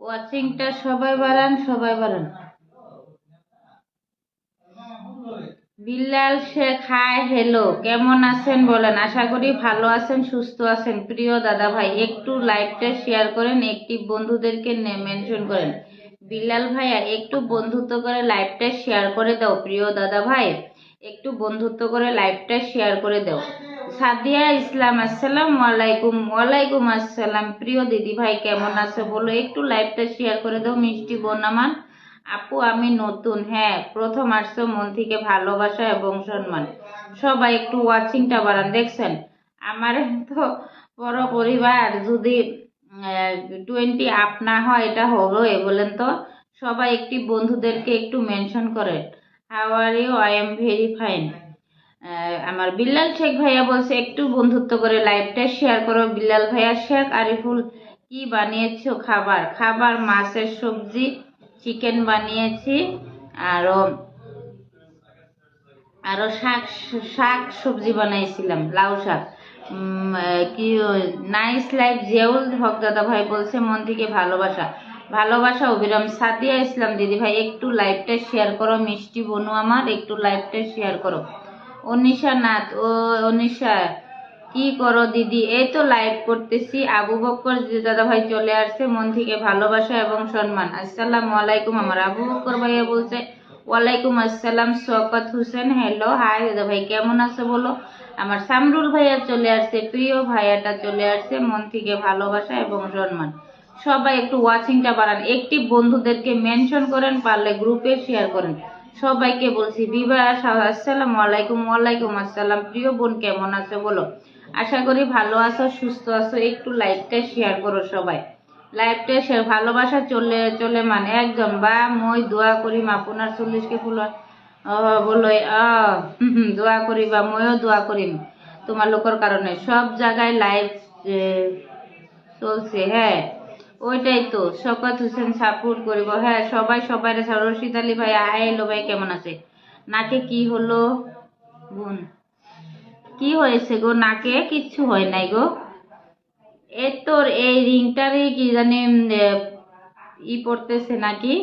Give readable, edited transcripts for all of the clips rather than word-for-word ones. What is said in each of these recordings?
ওয়াচিংটা সবাই বাড়ান, সবাই বাড়ান। বিল্লাল শেখ, হাই হ্যালো, কেমন আছেন বলেন? আশা করি ভালো আছেন, সুস্থ আছেন। প্রিয় দাদা ভাই, একটু লাইভটা শেয়ার করেন, একটি বন্ধুদেরকে মেনশন করেন। বিল্লাল ভাইয়া, একটু বন্ধুত্ব করে লাইভটা শেয়ার করে দাও। প্রিয় দাদা ভাই, একটু বন্ধুত্ব করে লাইভটা শেয়ার করে দাও। সাদিয়া ইসলাম, আসসালামু আলাইকুম। ওয়ালাইকুম আসসালাম। প্রিয় দিদি ভাই, কেমন আছো বলো? একটু লাইভটা শেয়ার করে দাও। মিষ্টি বোন আমার, আপু আমি নতুন, হ্যাঁ প্রথম আসছো, মন থেকে ভালোবাসা এবং সম্মান। সবাই একটু ওয়াচিংটা বাড়ান। দেখছেন আমার তো বড় পরিবার, যদি 20 আপ না হয় এটা হলো বলেন তো? সবাই একটি বন্ধুদেরকে একটু মেনশন করেন। How are you? I am very fine. আমার বিল্লাল শেখ ভাইয়া বলছে একটু বন্ধুত্ব করে লাইভটা শেয়ার করো। বিল্লাল ভাইয়া, শেখ আরিফুল, কি বানিয়েছো খাবার? খাবার মাছের সবজি, চিকেন বানিয়েছি, আরো আরো শাক শাক সবজি বানাইছিলাম, লাউ শাক। কি নাইস লাইফ। জিয়াউল হক দাদা ভাই বলছে মন থেকে ভালোবাসা, ভালোবাসা অবিরাম। সাদিয়া ইসলাম দিদি ভাই, একটু লাইভটা শেয়ার করো। মিষ্টি বনু আমার, একটু লাইভটা শেয়ার করো। অনিশা নাথ, ও অনিশা কি করো দিদি? এই তো লাইভ করতেছি। আবু বক্কর দাদা ভাই চলে আসছে, মন থেকে ভালোবাসা এবং সম্মান। আসসালামু আলাইকুম। আমার আবু বক্কর ভাইয়া বলছে ওয়ালাইকুম আসসালাম। শওকত হোসেন, হ্যালো হাই দাদা ভাই, কেমন আছে বলো? আমার সামরুল ভাইয়া চলে আসছে, প্রিয় ভাইয়াটা চলে আসছে, মন থেকে ভালোবাসা এবং সম্মান। সবাই একটু ওয়াচিংটা বাড়ান, একটি বন্ধুদেরকে মেনশন করেন, পারলে গ্রুপে শেয়ার করেন। সবাইকে বলছি বিবাহ আসসালামু আলাইকুম। ওয়ালাইকুম আসসালাম। প্রিয় বোন, কেমন আছো বলো? আশা করি ভালো আছো, সুস্থ আছো। একটু লাইভটা শেয়ার করো সবাই। লাইভটা শেয়ার, ভালোবাসা চলে চলে মানে একদম। বা মই দোয়া করিম আপনার 40কে ফুল বলই দোয়া করি, বা মইও দোয়া করিম তোমার লোকের কারণে। সব জায়গায় লাইভ চলছে, হ্যাঁ ওইটাই তো। শওকত হোসেন, সাপোর্ট করিব, হ্যাঁ সবাই সবাই। রশিদ আলী ভাই, হাই হ্যালো ভাই, কেমন আছে? নাকে কি হলো বোন? কি হয়েছে গো নাকে? কিচ্ছু হয় নাই গো। এ তোর এই রিংটারই কি জানি পড়তেছে নাকি?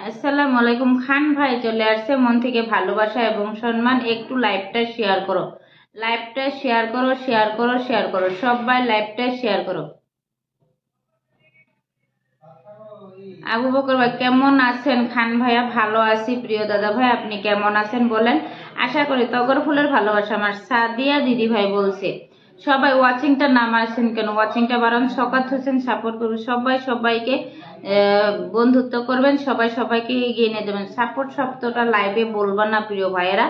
আসসালামু আলাইকুম। খান ভাই চলে আসছে, মন থেকে ভালোবাসা এবং সম্মান। একটু লাইভটা শেয়ার করো, লাইভটা শেয়ার করো, শেয়ার করো, শেয়ার করো। সবাই লাইভটা শেয়ার করো। আবু বকর ভাই, কেমন আছেন? খান ভাইয়া, ভালো আছি। প্রিয় দাদা ভাই, আপনি কেমন আছেন বলেন? আশা করি টগর ফুলের ভালোবাসা। আমার সাদিয়া দিদি ভাই বলছে সবাই ওয়াচিংটা নামাইছেন কেন? ওয়াচিংটা বাড়ান। শওকত হোসেন, সাপোর্ট করুন। সবাই সবাইকে বন্ধুত্ব করবেন, সবাই সবাইকে এগিয়ে নিয়ে দেবেন। সাপোর্ট শব্দটা লাইভে বলবা না প্রিয় ভাইয়েরা,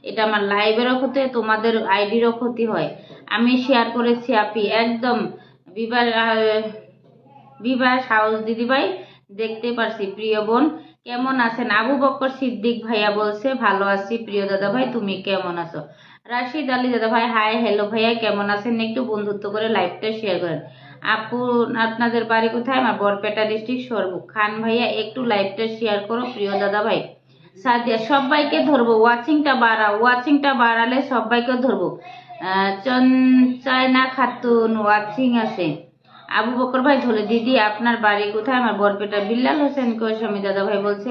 এটা আমার লাইভেরও ক্ষতি, তোমাদের আইডিরও ক্ষতি হয়। আমি শেয়ার করেছি আপি, একদম বিবাহ বিবাহ হাউস দিদি ভাই, দেখতে পারছি। প্রিয় বোন, কেমন আছেন? আবু বক্কর সিদ্দিক ভাইয়া বলছে ভালো আছি। প্রিয় দাদা ভাই, তুমি কেমন আছো? রাশিদ আলী দাদা ভাই, হাই হ্যালো ভাইয়া, কেমন আছেন? একটু বন্ধুত্ব করে লাইভটা শেয়ার করেন। আপু, আপনাদের বাড়ি কোথায়? আমার বরপেটা ডিস্ট্রিক্ট সরবুক। খান ভাইয়া, একটু লাইভটা শেয়ার করো। প্রিয় দাদা ভাই, সাদিয়া, সবাইকে ধরবো। ওয়াচিংটা বাড়াও, ওয়াচিংটা বাড়ালে সবাইকে ধরবো। চায়না খাতুন ওয়াচিং আছে। আবু বকর ভাই ধরে দিদি, আপনার বাড়ি কোথায়? আমার বরপেটা। বিল্লাল হোসেন কৈশমী দাদা ভাই বলছে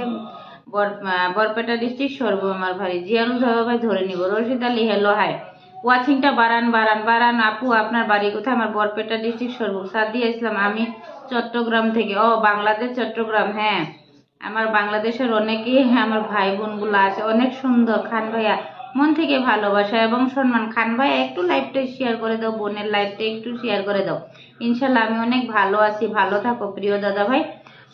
বরপেটা ডিস্ট্রিক্ট সর্ব আমার ভাই। জিয়ানুল দাদা ভাই ধরে নিব। Rashid Ali, hello hi. ওয়াচিংটা বাড়ান বাড়ান বাড়ান। আপু, আপনার বাড়ি কোথায়? আমার বরপেটা ডিস্ট্রিক্ট সর্ব। সাদিয়া ইসলাম, আমি চট্টগ্রাম থেকে। ও বাংলাদেশ, চট্টগ্রাম, হ্যাঁ আমার বাংলাদেশের অনেকেই আমার ভাই বোন গুলো আছে, অনেক সুন্দর। খান ভাইয়া, মন থেকে ভালোবাসা এবং সম্মান। খান ভাইয়া, একটু লাইভটা শেয়ার করে দাও, বোনের লাইভটা একটু শেয়ার করে দাও। ইনশাল্লাহ আমি অনেক ভালো আছি, ভালো থাকো প্রিয় দাদা ভাই।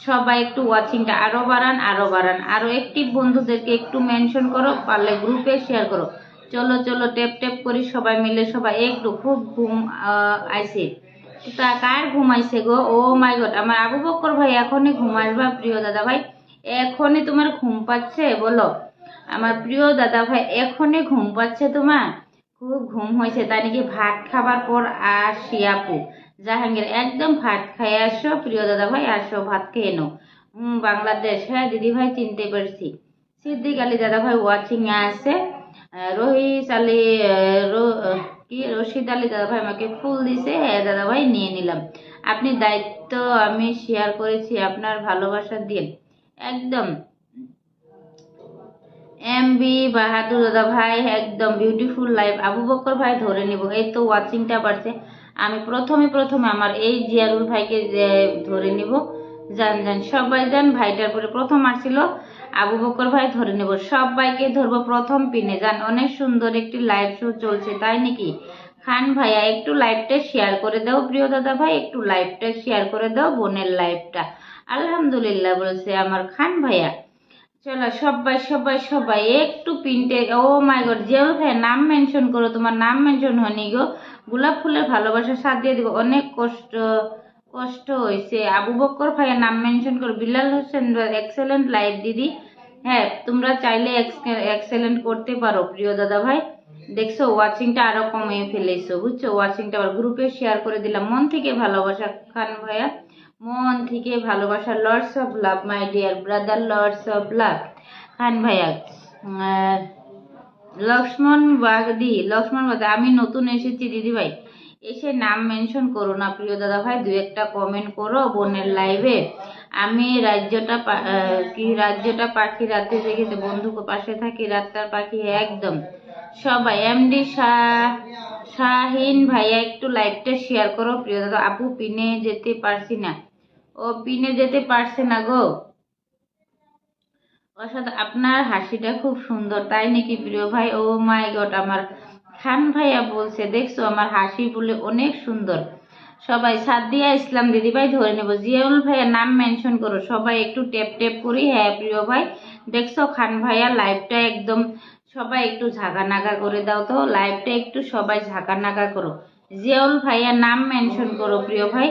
সবাই একটু ওয়াচিংটা আরো বাড়ান, আরো বাড়ান। আরো একটি বন্ধুদেরকে একটু মেনশন করো, পারলে গ্রুপে শেয়ার করো। চলো চলো, টেপ টেপ করি সবাই মিলে। সবাই একটু, খুব ঘুম আইছে। তা কার ঘুম আইছে গো? ও মাই গড, আমার আবু বক্কর ভাই, এখনই ঘুম আসবা? প্রিয় দাদা ভাই, এখনই তোমার ঘুম পাচ্ছে বলো? আমার প্রিয় দাদা ভাই, এখনই ঘুম পাচ্ছে তোমার? খুব ঘুম হয়েছে তাই নাকি? ভাত খাবার পর আসি আপু। জাহাঙ্গীর, একদম ভাত খাই আসো প্রিয় দাদা ভাই, আসো ভাত খেয়ে নো। বাংলাদেশ, হ্যাঁ দিদি ভাই চিনতে পারছি। সিদ্দিক আলী দাদা ভাই ওয়াচিং এ আছে। রহিস আলী কি রশিদ আলী দাদা ভাই আমাকে ফুল দিছে, হ্যাঁ দাদা ভাই নিয়ে নিলাম। আপনি দায়িত্ব আমি শেয়ার করেছি আপনার ভালোবাসা দিন একদম। এমবি বাহাদুর দাদা ভাই একদম বিউটিফুল লাইফ। আবু বকর ভাই ধরে নিব, এই তো ওয়াচিংটা বাড়ছে। আমি প্রথমে আমার এই জিয়ারুল ভাইকে ধরে নিব। জান জান সবাই জান, ভাইটার পরে প্রথম আসছিল আবু বকর ভাই, ধরে নেব সবাইকে ধরবো প্রথম পিনে। জান অনেক সুন্দর একটি লাইভ শো চলছে, তাই নাকি? খান ভাইয়া একটু লাইভটা শেয়ার করে দাও, প্রিয় দাদা ভাই একটু লাইভটা শেয়ার করে দাও, বোনের লাইভটা। আলহামদুলিল্লাহ বলছে আমার খান ভাইয়া। চলো সবাই সবাই সবাই একটু পিনটে। ও মাই গড, জিয়াউল ভাই নাম মেনশন করো, তোমার নাম মেনশন হয়নি গো। গোলাপ ফুলের ভালোবাসা সাথ দিয়ে দিব, অনেক কষ্ট কষ্ট হয়েছে। আবু বক্কর ভাইয়ের নাম মেনশন করো। বিলাল হোসেন এক্সেলেন্ট লাইভ দিদি। হ্যাঁ তোমরা চাইলে এক্সেলেন্ট করতে পারো প্রিয় দাদা ভাই। দেখছো ওয়াচিংটা আরো কমে ফেলেছো, বুঝছো? ওয়াচিংটা আবার গ্রুপে শেয়ার করে দিলাম। মন থেকে ভালোবাসা খান ভাইয়া, মন থেকে ভালোবাসা। Lords of love my dear brother, Lords of love Khan ভাইয়া। লক্ষ্মণ বাগদি, লক্ষ্মণ বাগদি, আমি নতুন এসেছি দিদি ভাই, এসে নাম মেনশন করো না প্রিয় দাদা ভাই, দু একটা কমেন্ট করো বোনের লাইভে। আমি রাজ্যটা পাখি, রাতে জেগেছে বন্ধু পাশে থাকি, রাতটার পাখি একদম। সবাই এমডি শাহিন ভাইয়া একটু লাইভটা শেয়ার করো প্রিয় দাদা। আপু পিনে যেতে পারছি না, ও পিনে যেতে পারছে না গো। অসাধারণ, আপনার হাসিটা খুব সুন্দর, তাই নাকি প্রিয় ভাই? ও মাই গড, আমার খান ভাইয়া বলছে, দেখছো আমার হাসি বলে অনেক সুন্দর। সবাই সাদিয়া ইসলাম দিদি ভাই ধরে নেব। জিয়াউল ভাইয়া নাম মেনশন করো, সবাই একটু টেপ টেপ করি। হ্যাঁ প্রিয় ভাই, দেখছো খান ভাইয়া লাইভটা একদম সবাই একটু ঝাঁকা নাগা করে দাও তো, লাইভটা একটু সবাই ঝাঁকা নাগা করো। জিয়াউল ভাইয়া নাম মেনশন করো প্রিয় ভাই,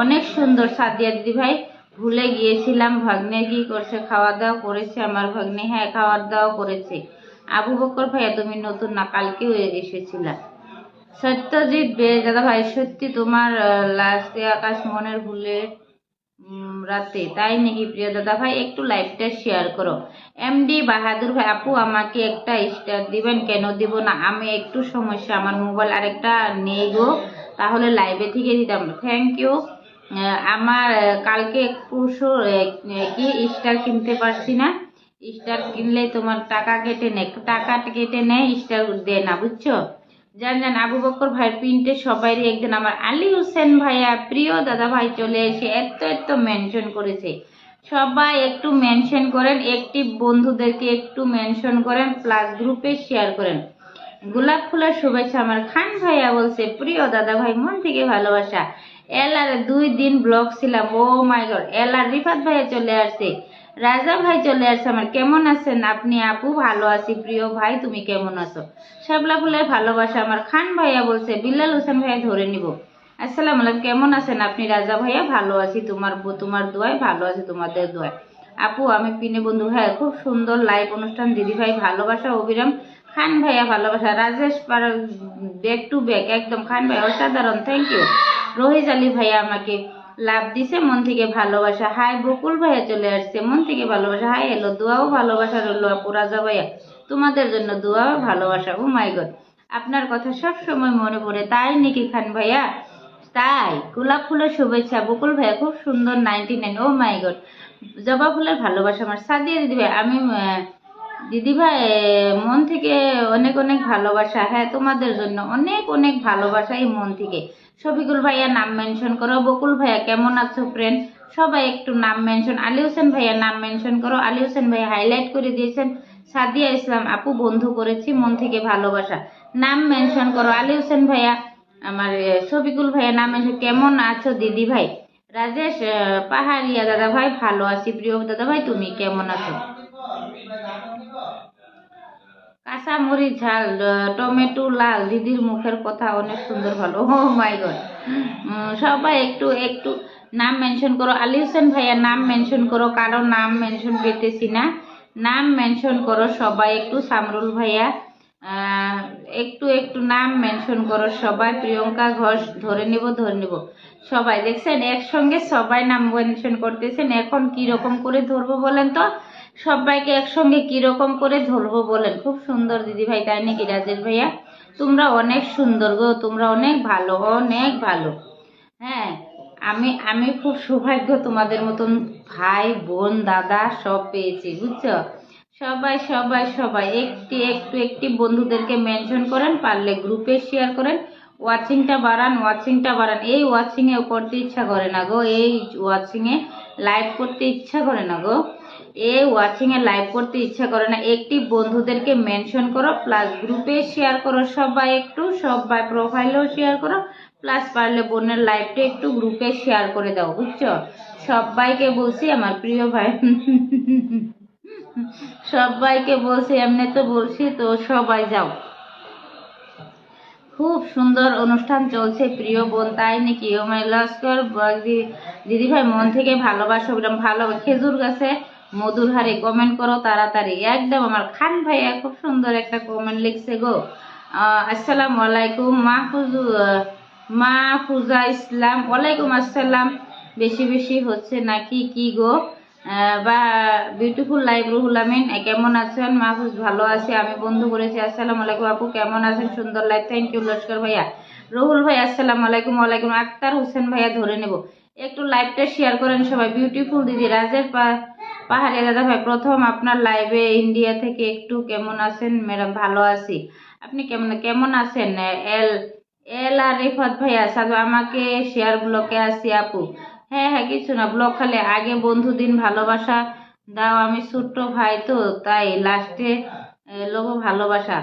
অনেক সুন্দর। সাদিয়া দিদি ভাই ভুলে গিয়েছিলাম, ভাগ্নে কি করছে? খাওয়া দাওয়া করেছে আমার ভাগ্নে? হ্যাঁ খাওয়া দাওয়া করেছে। আবু বকর ভাইয়া তুমি নতুন না, কালকেও এসেছিলা। সত্যজিৎ বেশ দাদা ভাই, সত্যি তোমার লাস্টে আকাশ মনের ভুলে রাতে, তাই নাকি প্রিয় দাদা ভাই? একটু লাইভটা শেয়ার করো। এমডি বাহাদুর ভাই, আপু আমাকে একটা স্টার দিবেন? কেন দিব না, আমি একটু সমস্যা, আমার মোবাইল আরেকটা নেই গো, তাহলে লাইভে থেকে দিতাম। Thank you. আমার কালকে পরশু কি স্টার কিনতে পারছি না, স্টার কিনলে তোমার টাকা কেটে নেয়, টাকা কেটে নেয়, স্টার দেয় না, বুঝছো? জান জান আবু বকর ভাইয়ের প্রিন্টে সবাই একদিন। আমার আলী হোসেন ভাইয়া প্রিয় দাদা ভাই চলে এসে এত এত মেনশন করেছে। সবাই একটু মেনশন করেন, একটিভ বন্ধুদেরকে একটু মেনশন করেন, প্লাস গ্রুপে শেয়ার করেন। গোলাপ ফুলের শুভেচ্ছা আমার খান ভাইয়া বলছে, প্রিয় দাদা ভাই মন থেকে ভালোবাসা। এলার 2 দিন ব্লগ ছিলাম, ও মাই গড। এলার রিফাত ভাইয়া চলে আসছে, রাজা ভাই চলে আসছে আমার। কেমন আছেন আপনি আপু? ভালো আছি প্রিয় ভাই, তুমি কেমন আছো? শাপলা ফুলের ভালোবাসা আমার খান ভাইয়া বলছে। বিলাল হোসেন ভাইয়া ধরে নিব। আসসালামু আলাইকুম, কেমন আছেন আপনি রাজা ভাইয়া? ভালো আছি, তোমার দোয়ায় ভালো আছে, তোমাদের দোয়ায়। আপু আমি পিনে বন্ধু। হ্যাঁ খুব সুন্দর লাইভ অনুষ্ঠান দিদি ভাই, ভালোবাসা অবিরাম। খান ভাইয়া ভালোবাসা। রাজেশ ব্যাক টু ব্যাক একদম। খান ভাই অসাধারণ, থ্যাংক ইউ। রোহিজ আলী ভাইয়া আমাকে লাভ দিছে, মন থেকে ভালোবাসা। হাই বকুল ভাইয়া চলে আসছে, মন থেকে ভালোবাসা। হাই হ্যালো, দোয়াও ভালোবাসা রইল আপু। রাজা ভাইয়া তোমাদের জন্য দোয়া ভালোবাসা। ও মাই গড, আপনার কথা সব সময় মনে পড়ে, তাই নাকি খান ভাইয়া? তাই গোলাপ ফুলের শুভেচ্ছা বকুল ভাইয়া, খুব সুন্দর 99। ও মাই গড, জবা ফুলের ভালোবাসা আমার। সাদিয়া দিদি ভাই, আমি দিদি ভাই মন থেকে অনেক অনেক ভালোবাসা। হ্যাঁ তোমাদের জন্য অনেক অনেক ভালোবাসা এই মন থেকে। শফিকুল ভাইয়া নাম মেনশন করো। বকুল ভাইয়া কেমন আছো ফ্রেন্ড? সবাই একটু নাম মেনশন। আলী হোসেন ভাইয়া নাম মেনশন করো। আলী হোসেন ভাইয়া হাইলাইট করে দিয়েছেন। সাদিয়া ইসলাম আপু বন্ধু করেছি, মন থেকে ভালোবাসা, নাম মেনশন করো। আলী হোসেন ভাইয়া আমার। শফিকুল ভাইয়া নাম মেনশন। কেমন আছো দিদি ভাই? রাজেশ পাহাড়িয়া দাদা ভাই, ভালো আছি প্রিয় দাদা ভাই, তুমি কেমন আছো? কাঁচামরিচ ঝাল, টমেটো লাল, দিদির মুখের কথা অনেক সুন্দর, ভালো। ও মাই গড, সবাই একটু একটু নাম মেনশন করো। আলী হোসেন ভাইয়া নাম মেনশন করো, কারো নাম মেনশন পেতেছি না, নাম মেনশন করো সবাই একটু। সামরুল ভাইয়া একটু একটু নাম মেনশন করো সবাই। প্রিয়ঙ্কা ঘোষ ধরে নিব সবাই। দেখছেন একসঙ্গে সবাই নাম মেনশন করতেছেন। এখন কি রকম করে ধরবো বলেন তো? সবাইকে একসঙ্গে কিরকম করে ধরবো বলেন? খুব সুন্দর দিদি ভাই, তাই নাকি রাজেশ ভাইয়া? তোমরা অনেক সুন্দর গো, তোমরা অনেক ভালো, অনেক ভালো। হ্যাঁ আমি আমি খুব সৌভাগ্য, তোমাদের মতন ভাই বোন দাদা সব পেয়েছি, বুঝছো? সবাই সবাই সবাই একটি বন্ধুদেরকে মেনশন করেন, পারলে গ্রুপে শেয়ার করেন, ওয়াচিংটা বাড়ান। এই ওয়াচিং এ করতে ইচ্ছা করে না গো, এই ওয়াচিং এ লাইভ করতে ইচ্ছা করে না গো, এই ওয়াচিং এ লাইভ করতে ইচ্ছা করে না। একটি বন্ধুদেরকে মেনশন করো, প্লাস গ্রুপে শেয়ার করো, সবাই প্রোফাইলেও শেয়ার করো, প্লাস পারলে বোনের লাইভটা একটু গ্রুপে শেয়ার করে দাও, বুঝছো? সবাইকে বলছি আমার প্রিয় ভাই, সবাইকে বলছি, এমনি তো বলছি তো, সবাই যাও। খুব সুন্দর অনুষ্ঠান চলছে প্রিয় বোন, তাই নাকি? ও মাই লস্কর দিদি ভাই মন থেকে ভালোবাসো, ভালো খেজুর গাছে মধুর হারে কমেন্ট করো তাড়াতাড়ি একদম। আমার খান ভাইয়া খুব সুন্দর একটা কমেন্ট লিখছে গো। আসসালামু আলাইকুম মাহফুজা ইসলাম, ওয়ালাইকুম আসসালাম। বেশি বেশি হচ্ছে নাকি কি গো? বা বিউটিফুল লাইভ রুহুল আমিন, কেমন আছেন? মাহফুজ ভালো আছে, আমি বন্ধু করেছি। আসসালামু আলাইকুম আপু, কেমন আছেন? সুন্দর লাইভ, থ্যাংক ইউ লস্কর ভাইয়া। রুহুল ভাই আসসালামু আলাইকুম। ওয়ালাইকুম। আক্তার হোসেন ভাইয়া ধরে নেব, একটু লাইভটা শেয়ার করেন সবাই। বিউটিফুল দিদি রাজের পাহাড়িয়া দাদা ভাই, প্রথম আপনার লাইভে ইন্ডিয়া থেকে, একটু কেমন আছেন ম্যাডাম? ভালো আছি, আপনি কেমন কেমন আছেন? এল এল আর রিফাত ভাইয়া সাধু, আমাকে শেয়ার ব্লকে আছি আপু। হ্যাঁ হ্যাঁ, কিছু না, ব্লক খালে আগে বন্ধু দিন, ভালোবাসা দাও, আমি ছোট্ট ভাই তো তাই লাস্টে লোক ভালোবাসা।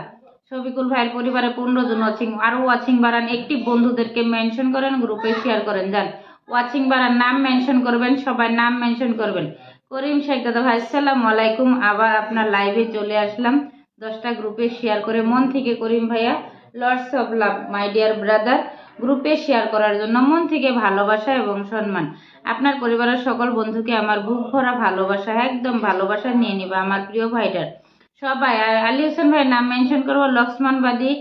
শফিকুল ভাইয়ের পরিবারে 15 জন ওয়াচিং, আরো ওয়াচিং বাড়ান, একটি বন্ধুদেরকে মেনশন করেন, গ্রুপে শেয়ার করেন, যান ওয়াচিং বাড়ান, নাম মেনশন করবেন, সবাই নাম মেনশন করবেন। করিম শেখ দাদা ভাই আসসালামু আলাইকুম, আবার আপনার লাইভে চলে আসলাম 10টা গ্রুপে শেয়ার করে, মন থেকে করিম ভাইয়া, lots of love my dear brother, গ্রুপে শেয়ার করার জন্য মন থেকে ভালোবাসা এবং সম্মান। আপনার পরিবারের সকল বন্ধুকে আমার বুক ভরা ভালোবাসা, একদম ভালোবাসা নিয়ে নিবা আমার প্রিয় ভাইটার সবাই। আলী হোসেন ভাইয়ের নাম মেনশন করবো, লক্ষ্মণবাদী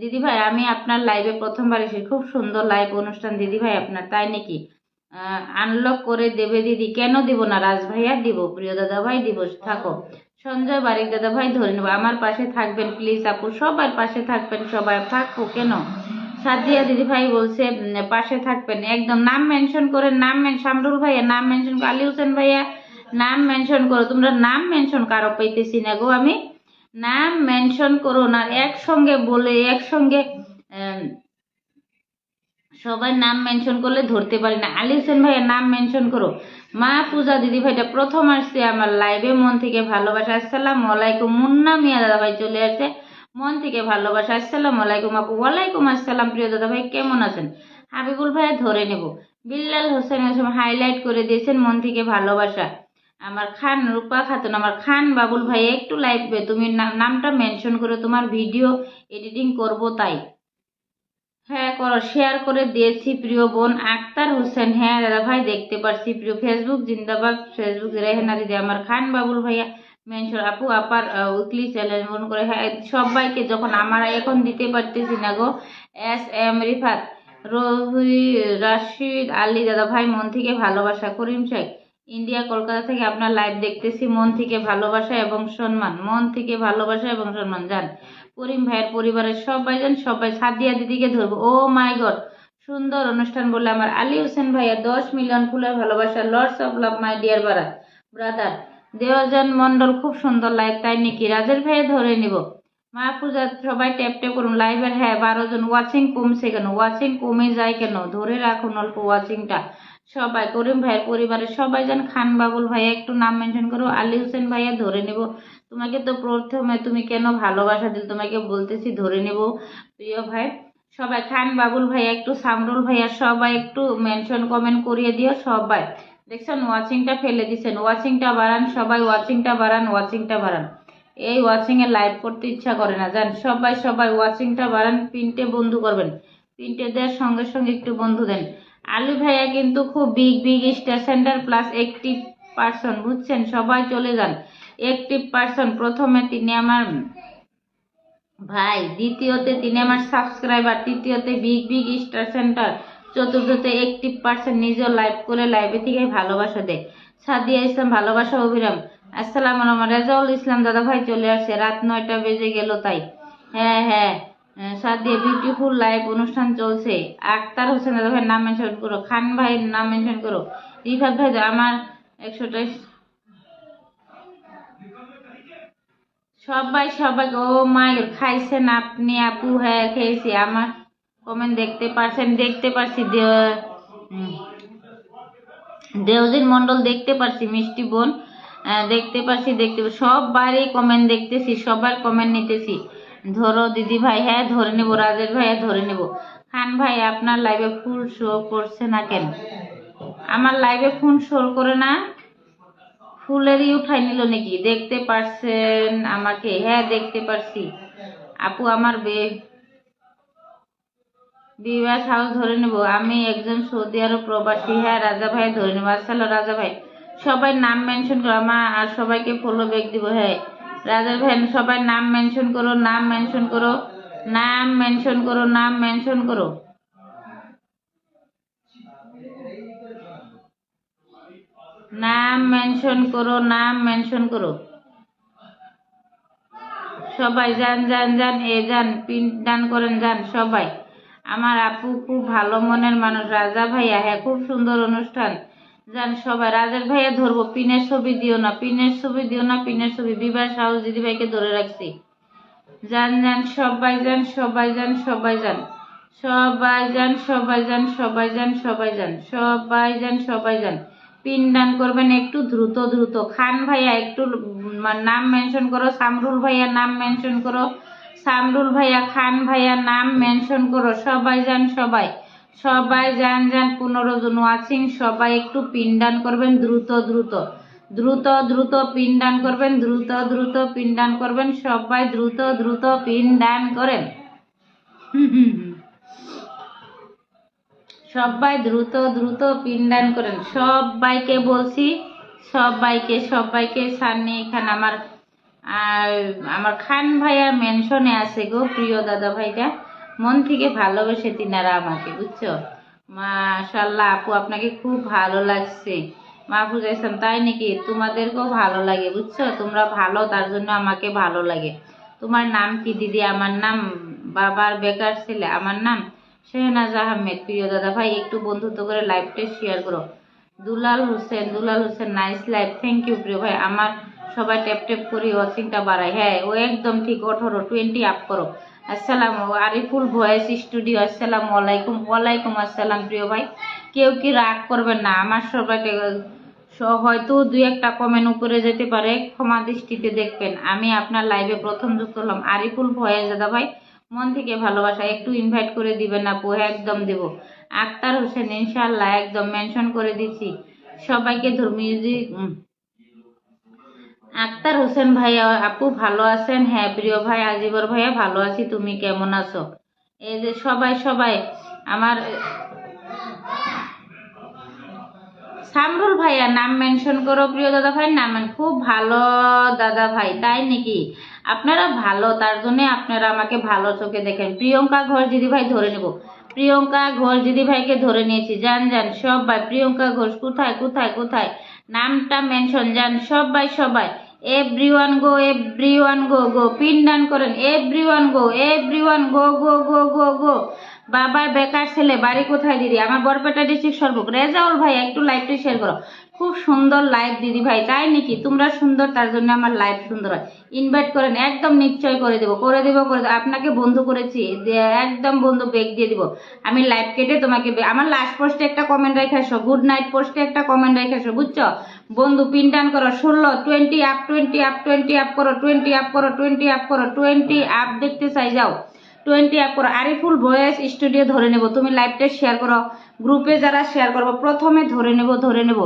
দিদি ভাই, আমি আপনার লাইভে প্রথমবার এসে, খুব সুন্দর লাইভ অনুষ্ঠান দিদি ভাই আপনার, তাই নাকি? আনলক করে দেবে দিদি, কেন দিব না রাজ ভাইয়া, দিব প্রিয় দাদা ভাই, দিব, থাকো। সঞ্জয় বারিক দাদা ভাই ধরে নেবো, আমার পাশে থাকবেন প্লিজ আপু, সবার পাশে থাকবেন, সবাই থাকবো কেন? সাদিয়া দিদি ভাই বলছে পাশে থাকবেন, একদম নাম মেনশন করে, শামরুল ভাইয়া নাম মেনশন করো, আলী হোসেন ভাইয়া নাম মেনশন করো, তোমরা নাম মেনশন কারো পাইতেছি না গো আমি, নাম মেনশন করো না, একসঙ্গে বলে একসঙ্গে সবাই নাম মেনশন করলে ধরতে পারি না। আলী হোসেন ভাইয়ের নাম মেনশন করো। মা পূজা দিদি ভাইটা প্রথম আসছে আমার লাইভে, মন থেকে ভালোবাসা। আসসালামু আলাইকুম। মুন্না মিয়া দাদা ভাই চলে আসছে, মন থেকে ভালোবাসা। আসসালামু আলাইকুম আপু। ওয়ালাইকুম আসসালাম প্রিয় দাদা ভাই, কেমন আছেন? হাবিবুল ভাইয়া ধরে নেব। বিল্লাল হোসেন হাইলাইট করে দিয়েছেন, মন থেকে ভালোবাসা। আমার খান রূপা খাতুন, আমার খান বাবুল ভাই একটু লাইভ তুমি নামটা মেনশন করে, তোমার ভিডিও এডিটিং করব তাই। হ্যাঁ করো, শেয়ার করে দিয়েছি প্রিয় বোন। আক্তার হোসেন, হ্যাঁ দাদা ভাই দেখতে পারছি। প্রিয় ফেসবুক জিন্দাবাদ, ফেসবুক রেহেনা দিদি, আমার খান বাবুল ভাইয়া মেনশন আপু, আপার উইকলি চ্যালেঞ্জ মন করে, হ্যাঁ সবাইকে, যখন আমরা এখন দিতে পারতেছি না গো। এস এম রিফাত, রহি রাশিদ আলী দাদা ভাই, মন থেকে ভালোবাসা। করিম শেখ ইন্ডিয়া কলকাতা থেকে আপনার লাইভ দেখতেছি, মন থেকে ভালোবাসা এবং সম্মান, মন থেকে ভালোবাসা এবং সম্মান। যান করিম ভাইয়ের পরিবারের সবাই যান, সবাই সাদিয়া দিদিকে ধরবো। ও মাই গড, সুন্দর অনুষ্ঠান বলে আমার আলী হোসেন ভাইয়া 10 মিলিয়ন ফুলের ভালোবাসা, Lords of love my dear brother Dewajan Mondal, খুব সুন্দর লাইভ, তাই নাকি? রাজের ভাইয়া ধরে নিব। মাহফুজা সবাই ট্যাপ ট্যাপ করুন লাইভের, হ্যাঁ 12 জন। ওয়াচিং কমছে কেন? ওয়াচিং কমে যায় কেন? ধরে রাখুন অল্প ওয়াচিংটা সবাই। করিম ভাইয়ের পরিবারের সবাই যান। খান বাবুল ভাইয়া একটু নাম মেনশন করো। আলী হোসেন ভাইয়া ধরে নেব। তোমাকে তো প্রথমে তুমি কেন ভালোবাসা দিল, তোমাকে বলতেছি ধরে নেব প্রিয় ভাই। সবাই খান বাবুল ভাইয়া একটু, সামরুল ভাইয়া সবাই একটু মেনশন কমেন্ট করিয়ে দিও সবাই। দেখছেন ওয়াচিংটা ফেলে দিচ্ছেন, ওয়াচিংটা বাড়ান সবাই, ওয়াচিংটা বাড়ান, ওয়াচিংটা বাড়ান। এই ওয়াচিং এ লাইভ করতে ইচ্ছা করে না, জান সবাই সবাই ওয়াচিংটা বাড়ান। পিনটে বন্ধু করবেন, পিনটে দেওয়ার সঙ্গে সঙ্গে একটু বন্ধু দেন। আলু ভাইয়া কিন্তু খুব big big star centre plus active person, বুঝছেন? সবাই চলে যান। অ্যাক্টিভ পার্সন, প্রথমে তিনি আমার ভাই, দ্বিতীয়তে তিনি আমার সাবস্ক্রাইবার, তৃতীয়তে বিগ বিগ স্টার সেন্টার, চতুর্থতে অ্যাক্টিভ পার্সন, নিজেও লাইভ করে লাইভে থেকে ভালোবাসা দেয়। সাদিয়া ইসলাম ভালোবাসা অভিরাম, আসসালাম আলাইকুম। রেজাউল ইসলাম দাদা ভাই চলে আসছে, রাত 9টা বেজে গেল তাই। হ্যাঁ হ্যাঁ, সাদিয়া বিউটিফুল লাইভ অনুষ্ঠান চলছে। আক্তার হোসেন দাদা ভাইয়ের নাম মেনশন করো, খান ভাইয়ের নাম মেনশন করো, রিফাত ভাই আমার 128 সবাই সবাইকে। ও মাই খাইছেন আপনি আপু? হ্যাঁ খেয়েছি। আমার কমেন্ট দেখতে পারছি দেওজিন মন্ডল দেখতে পারছি, মিষ্টি বোন দেখতে পারছি সবারই কমেন্ট দেখতেছি, সবার কমেন্ট নিতেছি। ধরো দিদি ভাই, হ্যাঁ ধরে নেবো। রাজেশ ভাই, ধরে নেবো। খান ভাই আপনার লাইভে ফুল শো করছে না কেন? আমার লাইভে ফুল শো করে না? ফুলেরই উঠাই নিল নাকি? দেখতে পারছেন আমাকে? হ্যাঁ দেখতে পারছি আপু। আমার বিবাস হাউস ধরে নেব। আমি একজন সৌদি আরব প্রবাসী। হ্যাঁ রাজা ভাই ধরে নেবো। আসসালাম রাজা ভাই, সবাই নাম মেনশন করো আমার, আর সবাইকে ফলো ব্যাক দিব। হ্যাঁ রাজা ভাই সবাই নাম মেনশন করো, নাম মেনশন করো, নাম মেনশন করো, নাম মেনশন করো। নাম মেনশন করো, নাম মেনশন করো। সবাই যান যান যান, যান পিন দান করেন, যান সবাই। আমার আপু খুব ভালো মনের মানুষ। রাজা ভাইয়া, হ্যাঁ খুব সুন্দর অনুষ্ঠান। যান সবাই। রাজার ভাইয়া ধরবো, পিনের ছবি দিও না, পিনের ছবি দিও না, পিনের ছবি। বিবাহ সাহস দিদি ভাইকে ধরে রাখছি। যান যান সবাই, যান সবাই, যান সবাই, যান সবাই, যান সবাই, যান সবাই, যান সবাই, যান সবাই, যান সবাই, যান পিন দান করবেন একটু দ্রুত দ্রুত। খান ভাইয়া একটু নাম মেনশন করো, সামরুল ভাইয়া নাম মেনশন করো, সামরুল ভাইয়া, খান ভাইয়া নাম মেনশন করো। সবাই যান, সবাই সবাই যান যান। 15 জন ওয়াচিং, সবাই একটু পিন দান করবেন দ্রুত দ্রুত, দ্রুত দ্রুত পিন দান করবেন, দ্রুত দ্রুত পিন দান করবেন। সবাই দ্রুত দ্রুত পিন দান করেন। সবাই দ্রুত দ্রুত পিনদান করেন। সবাইকে বলছি, সবাইকে সবাইকে। সান্নি খান আমার আমার খান ভাইয়ার মেনশনে আছে গো, প্রিয় দাদা ভাইটা। মন থেকে ভালোবেসে তিনারা আমাকে, বুঝছো? মাশাল্লাহ আপু আপনাকে খুব ভালো লাগছে। মাহফুজ ইসলাম, তাই নাকি? তোমাদেরকেও ভালো লাগে, বুঝছো? তোমরা ভালো, তার জন্য আমাকে ভালো লাগে। তোমার নাম কি দিদি? আমার নাম বাবার বেকার ছেলে, আমার নাম শেহনাজ আহমেদ। প্রিয় দাদা ভাই একটু বন্ধুত্ব করে লাইভটা শেয়ার করো। Dulal Hossain, Dulal Hossain nice live, thank you প্রিয় ভাই। আমার সবাই ট্যাপ ট্যাপ করি, ওয়াচিংটা বাড়াই। হ্যাঁ ও একদম ঠিক, 18 20 আপ করো। আসসালাম আরিফুল ভয়েস স্টুডিও, আসসালামু আলাইকুম। ওয়ালাইকুম আসসালাম প্রিয় ভাই। কেউ কি রাগ করবেন না, আমার সবাই হয়তো 2-1টা কমেন্ট উপরে যেতে পারে, ক্ষমা দৃষ্টিতে দেখবেন। আমি আপনার লাইভে প্রথম যুক্ত হলাম। আরিফুল ভয়েস দাদা ভাই মন থেকে ভালোবাসা, একটু ইনভাইট করে দিবেন আপু। একদম দেব। আক্তার হোসেন ইনশাল্লাহ একদম মেনশন করে দিচ্ছি সবাইকে। মিউজিক আক্তার হোসেন ভাইয়া আপু ভালো আছেন? হ্যাঁ প্রিয় ভাই আজিবর ভাইয়া ভালো আছি, তুমি কেমন আছো? এই যে সবাই সবাই আমার সামরুল ভাইয়া নাম মেনশন করো, প্রিয় দাদা ভাই নাম। খুব ভালো দাদা ভাই, তাই নাকি? আপনারা ভালো, তার জন্য আপনারা আমাকে ভালো চোখে দেখেন। প্রিয়ঙ্কা ঘোষ দিদি ভাই ধরে নেব। প্রিয়ঙ্কা ঘোষ দিদি ভাইকে ধরে নিয়েছি। যান যান সবাই। প্রিয়ঙ্কা ঘোষ কোথায় কোথায় কোথায়? নামটা মেনশন, যান সবাই সবাই। এভরিওয়ান গো, এভরিওয়ান গো গো, পিন ডান করেন। এভরিওয়ান গো, এভরিওয়ান গো গো গো গো গো। বাবা বেকার ছেলে, বাড়ি কোথায় দিদি? আমার বরপেটা ডিস্ট্রিক্ট সর্বক। রেজাউল ভাই একটু লাইভটা শেয়ার করো। খুব সুন্দর লাইভ দিদি ভাই, তাই নাকি? তোমরা সুন্দর, তার জন্য আমার লাইভ সুন্দর হয়। ইনভাইট করেন, একদম নিশ্চয় করে দেবো, করে দেবো, করে দেবো। আপনাকে বন্ধু করেছি, একদম বন্ধু বেগ দিয়ে দিব। আমি লাইভ কেটে তোমাকে আমার লাস্ট পোস্টে একটা কমেন্ট রেখে আসো, গুড নাইট পোস্টে একটা কমেন্ট রেখে আসো, বুঝছো? বন্ধু পিন টান করো। 16 20 আপ, 20 আপ, 20 আপ করো, 20 আপ করো, 20 আপ করো, 20 আপ দেখতে চাই, যাও 20 আপ করো। আরিফুল ভয়েস স্টুডিও ধরে নেব। তুমি লাইভটা শেয়ার করো, গ্রুপে যারা শেয়ার করবো প্রথমে ধরে নেব, ধরে নেব।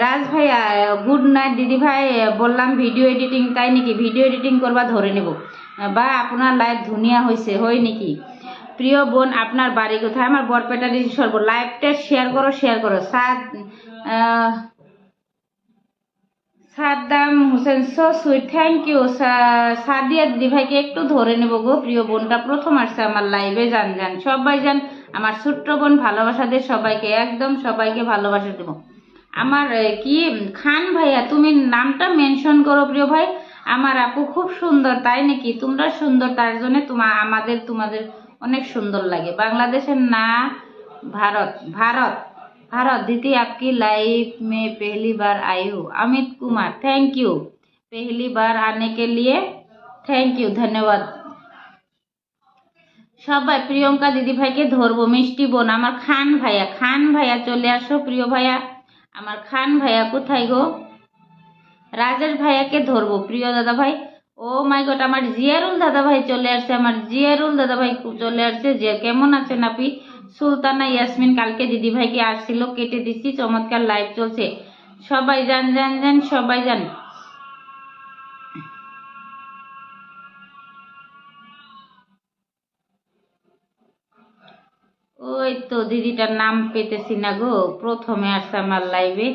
রাজ ভাইয়া গুড নাইট দিদি ভাই। বললাম ভিডিও এডিটিং, তাই নাকি? ভিডিও এডিটিং করবা, ধরে নেব। বা আপনার লাইভ ধুনিয়া হয়েছে, হয় নাকি? প্রিয় বোন আপনার বাড়ি কোথায়? আমার বরপেটা সর্ব। লাইভটা শেয়ার করো, শেয়ার করো। Saddam Hossain so sweet, thank you. Sadia দিদি ভাইকে একটু ধরে নেব গো, প্রিয় বোনটা প্রথম আসছে আমার লাইভে। যান যান সবাই যান। আমার ছোট্ট বোন ভালোবাসা দিয়ে সবাইকে, একদম সবাইকে ভালোবাসা দেব। আমার কি খান ভাইয়া তুমি নামটা মেনশন করো প্রিয় ভাই। আমার আপু খুব সুন্দর, তাই নাকি? তোমরা সুন্দর, তার জন্য তোমাদের অনেক সুন্দর লাগে। বাংলাদেশের না, भारत भारत भारत दीदी आपकी लाइफ में पहली बार आई हूँ। अमित कुमार थैंक यू, पहली बार आने के लिए थैंक यू, धन्यवाद। সবাই প্রিয়ঙ্কা দিদি ভাইকে ধরবো। মিষ্টি বোন আমার খান ভাইয়া চলে আসো। প্রিয় ভাইয়া আমার খান ভাইয়া কোথায় গো? রাজেশ ভাইয়াকে ধরবো প্রিয় দাদা ভাই। ও মাই গড, আমার জিয়ারুল দাদা ভাই চলে আসছে, আমার জিয়ারুল দাদা ভাই চলে আসছে। যে কেমন আছেন আপনি? সুলতানা ইয়াসমিন কালকে দিদি ভাইকে আসছিল, কেটে দিচ্ছি। চমৎকার লাইভ চলছে, সবাই যান যান যান, সবাই যান। ওই তো দিদিটার নাম পেতেছি না গো, প্রথমে আসছে আমার লাইভে।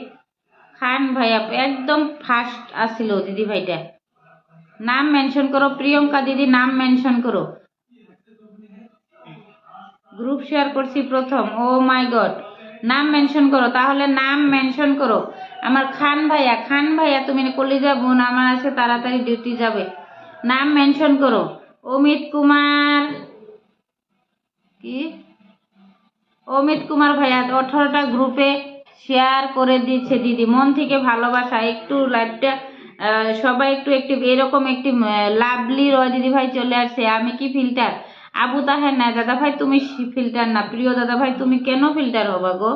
খান ভাইয়া একদম ফার্স্ট আসছিল দিদি ভাইটা। নাম মেনশন করো প্রিয়ঙ্কা দিদি, নাম মেনশন করো। গ্রুপ শেয়ার করছি প্রথম। ও মাই গড, নাম মেনশন করো, তাহলে নাম মেনশন করো। আমার খান ভাইয়া তুমি কলিজা বোন আমার আছে, তাড়াতাড়ি ডিউটি যাবে। নাম মেনশন করো। অমিত কুমার, কি অমিত কুমার ভাইয়া 18টা গ্রুপে শেয়ার করে দিচ্ছে দিদি। মন থেকে ভালোবাসা, একটু লাইভটা সবাই একটু অ্যাক্টিভ। এরকম একটি লাভলি রয় দিদি ভাই চলে আসছে। আমি কি ফিল্টার? আবু তাহের না দাদা ভাই, তুমি ফিল্টার না। প্রিয় দাদা ভাই তুমি কেন ফিল্টার হবা গো?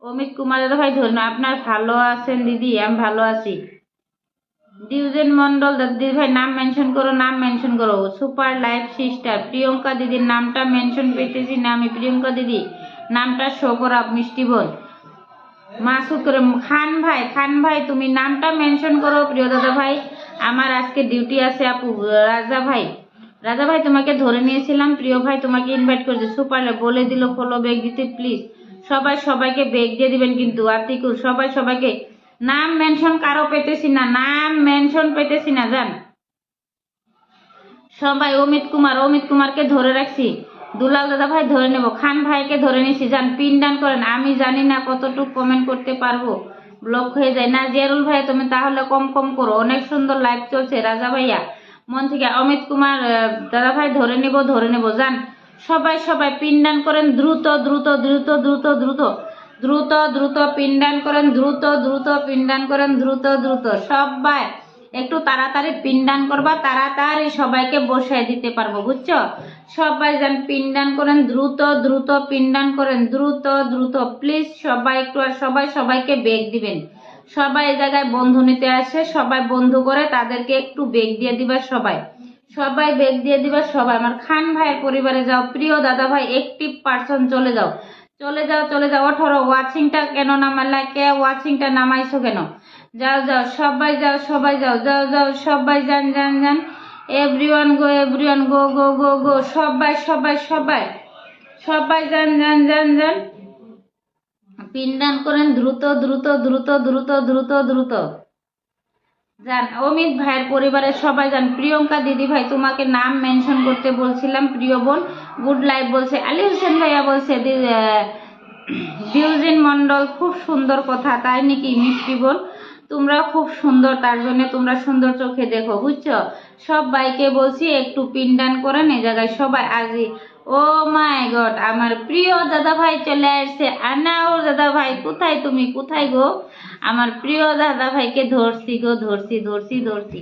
অমিত কুমার দাদা ভাই ধরুন, আপনার ভালো আছেন দিদি? আমি ভালো আছি। ডিউজেন মন্ডল দিদি ভাই নাম মেনশন করো, নাম মেনশন করো। সুপার লাইভ সিস্টার প্রিয়ঙ্কা দিদির নামটা মেনশন পেতেছি না আমি। প্রিয়ঙ্কা দিদি নামটা শো করা। মিষ্টি বোন মাসুদ করে। খান ভাই তুমি নামটা মেনশন করো প্রিয় দাদা ভাই। আমার আজকে ডিউটি আছে আপু। রাজা ভাই তোমাকে ধরে নিয়েছিলাম। প্রিয় ভাই তোমাকে ইনভাইট করেছে। সুপার বলে দিল ফলো ব্যাগ দিতে প্লিজ। সবাইকে ব্যাগ দিয়ে দিবেন কিন্তু। আতিকুর সবাইকে নাম মেনশন কারো পেতেছি না, নাম মেনশন পেতেছি না, জান সবাই। অমিত কুমারকে ধরে রাখছি। দুলাল দাদা ভাই ধরে নেব। খান ভাইকে ধরে নিছি, যান পিন ডান করেন। আমি জানি না কতটুকু কমেন্ট করতে পারবো, ব্লক হয়ে যায় না। জিয়ারুল ভাই তুমি তাহলে কম করো, অনেক সুন্দর লাইভ চলছে। রাজা ভাইয়া মন থেকে। অমিত কুমার দাদা ভাই ধরে নেব যান। সবাই পিন ডান করেন দ্রুত পিন ডান করেন, দ্রুত পিন ডান করেন, দ্রুত সবাই একটু তাড়াতাড়ি পিনদান করবা, তাড়াতাড়ি সবাইকে বসায় দিতে পারবো, বুঝছো? সবাই যান পিনদান করেন, দ্রুত পিনদান করেন, দ্রুত প্লিজ সবাই একটু। আর সবাইকে বেগ দিবেন। সবাই এই জায়গায় বন্ধু নিতে আসে, সবাই বন্ধু করে তাদেরকে একটু বেগ দিয়ে দিবা। সবাই বেগ দিয়ে দিবা। সবাই আমার খান ভাইয়ের পরিবারে যাও। প্রিয় দাদা ভাই অ্যাক্টিভ পারসন চলে যাও 18 ওয়াচিংটা কেন নামালা? কে ওয়াচিংটা নামাইছো কেন? যাও সবাই যাও সবাই যান। এভরিওয়ান গো। সবাই যান। পিনদান করেন দ্রুত যান। অমিত ভাইয়ের পরিবারের সবাই যান। প্রিয়ঙ্কা দিদি ভাই তোমাকে নাম মেনশন করতে বলছিলাম প্রিয় বোন। গুড লাইফ বলছে। আলী হোসেন ভাইয়া বলছে ডিউজিন মন্ডল খুব সুন্দর কথা, তাই নাকি? মিষ্টি বোন তোমরা খুব সুন্দর, তার জন্য তোমরা সুন্দর চোখে দেখো, বুঝছো? সবাইকে বলছি একটু পিনদান করেন এই জায়গায় সবাই। আজি ও মাই গড, আমার প্রিয় দাদা ভাই চলে আসছে। আনাউর দাদা ভাই কোথায় তুমি? কোথায় গো? আমার প্রিয় দাদা ভাইকে ধরছি গো, ধরছি।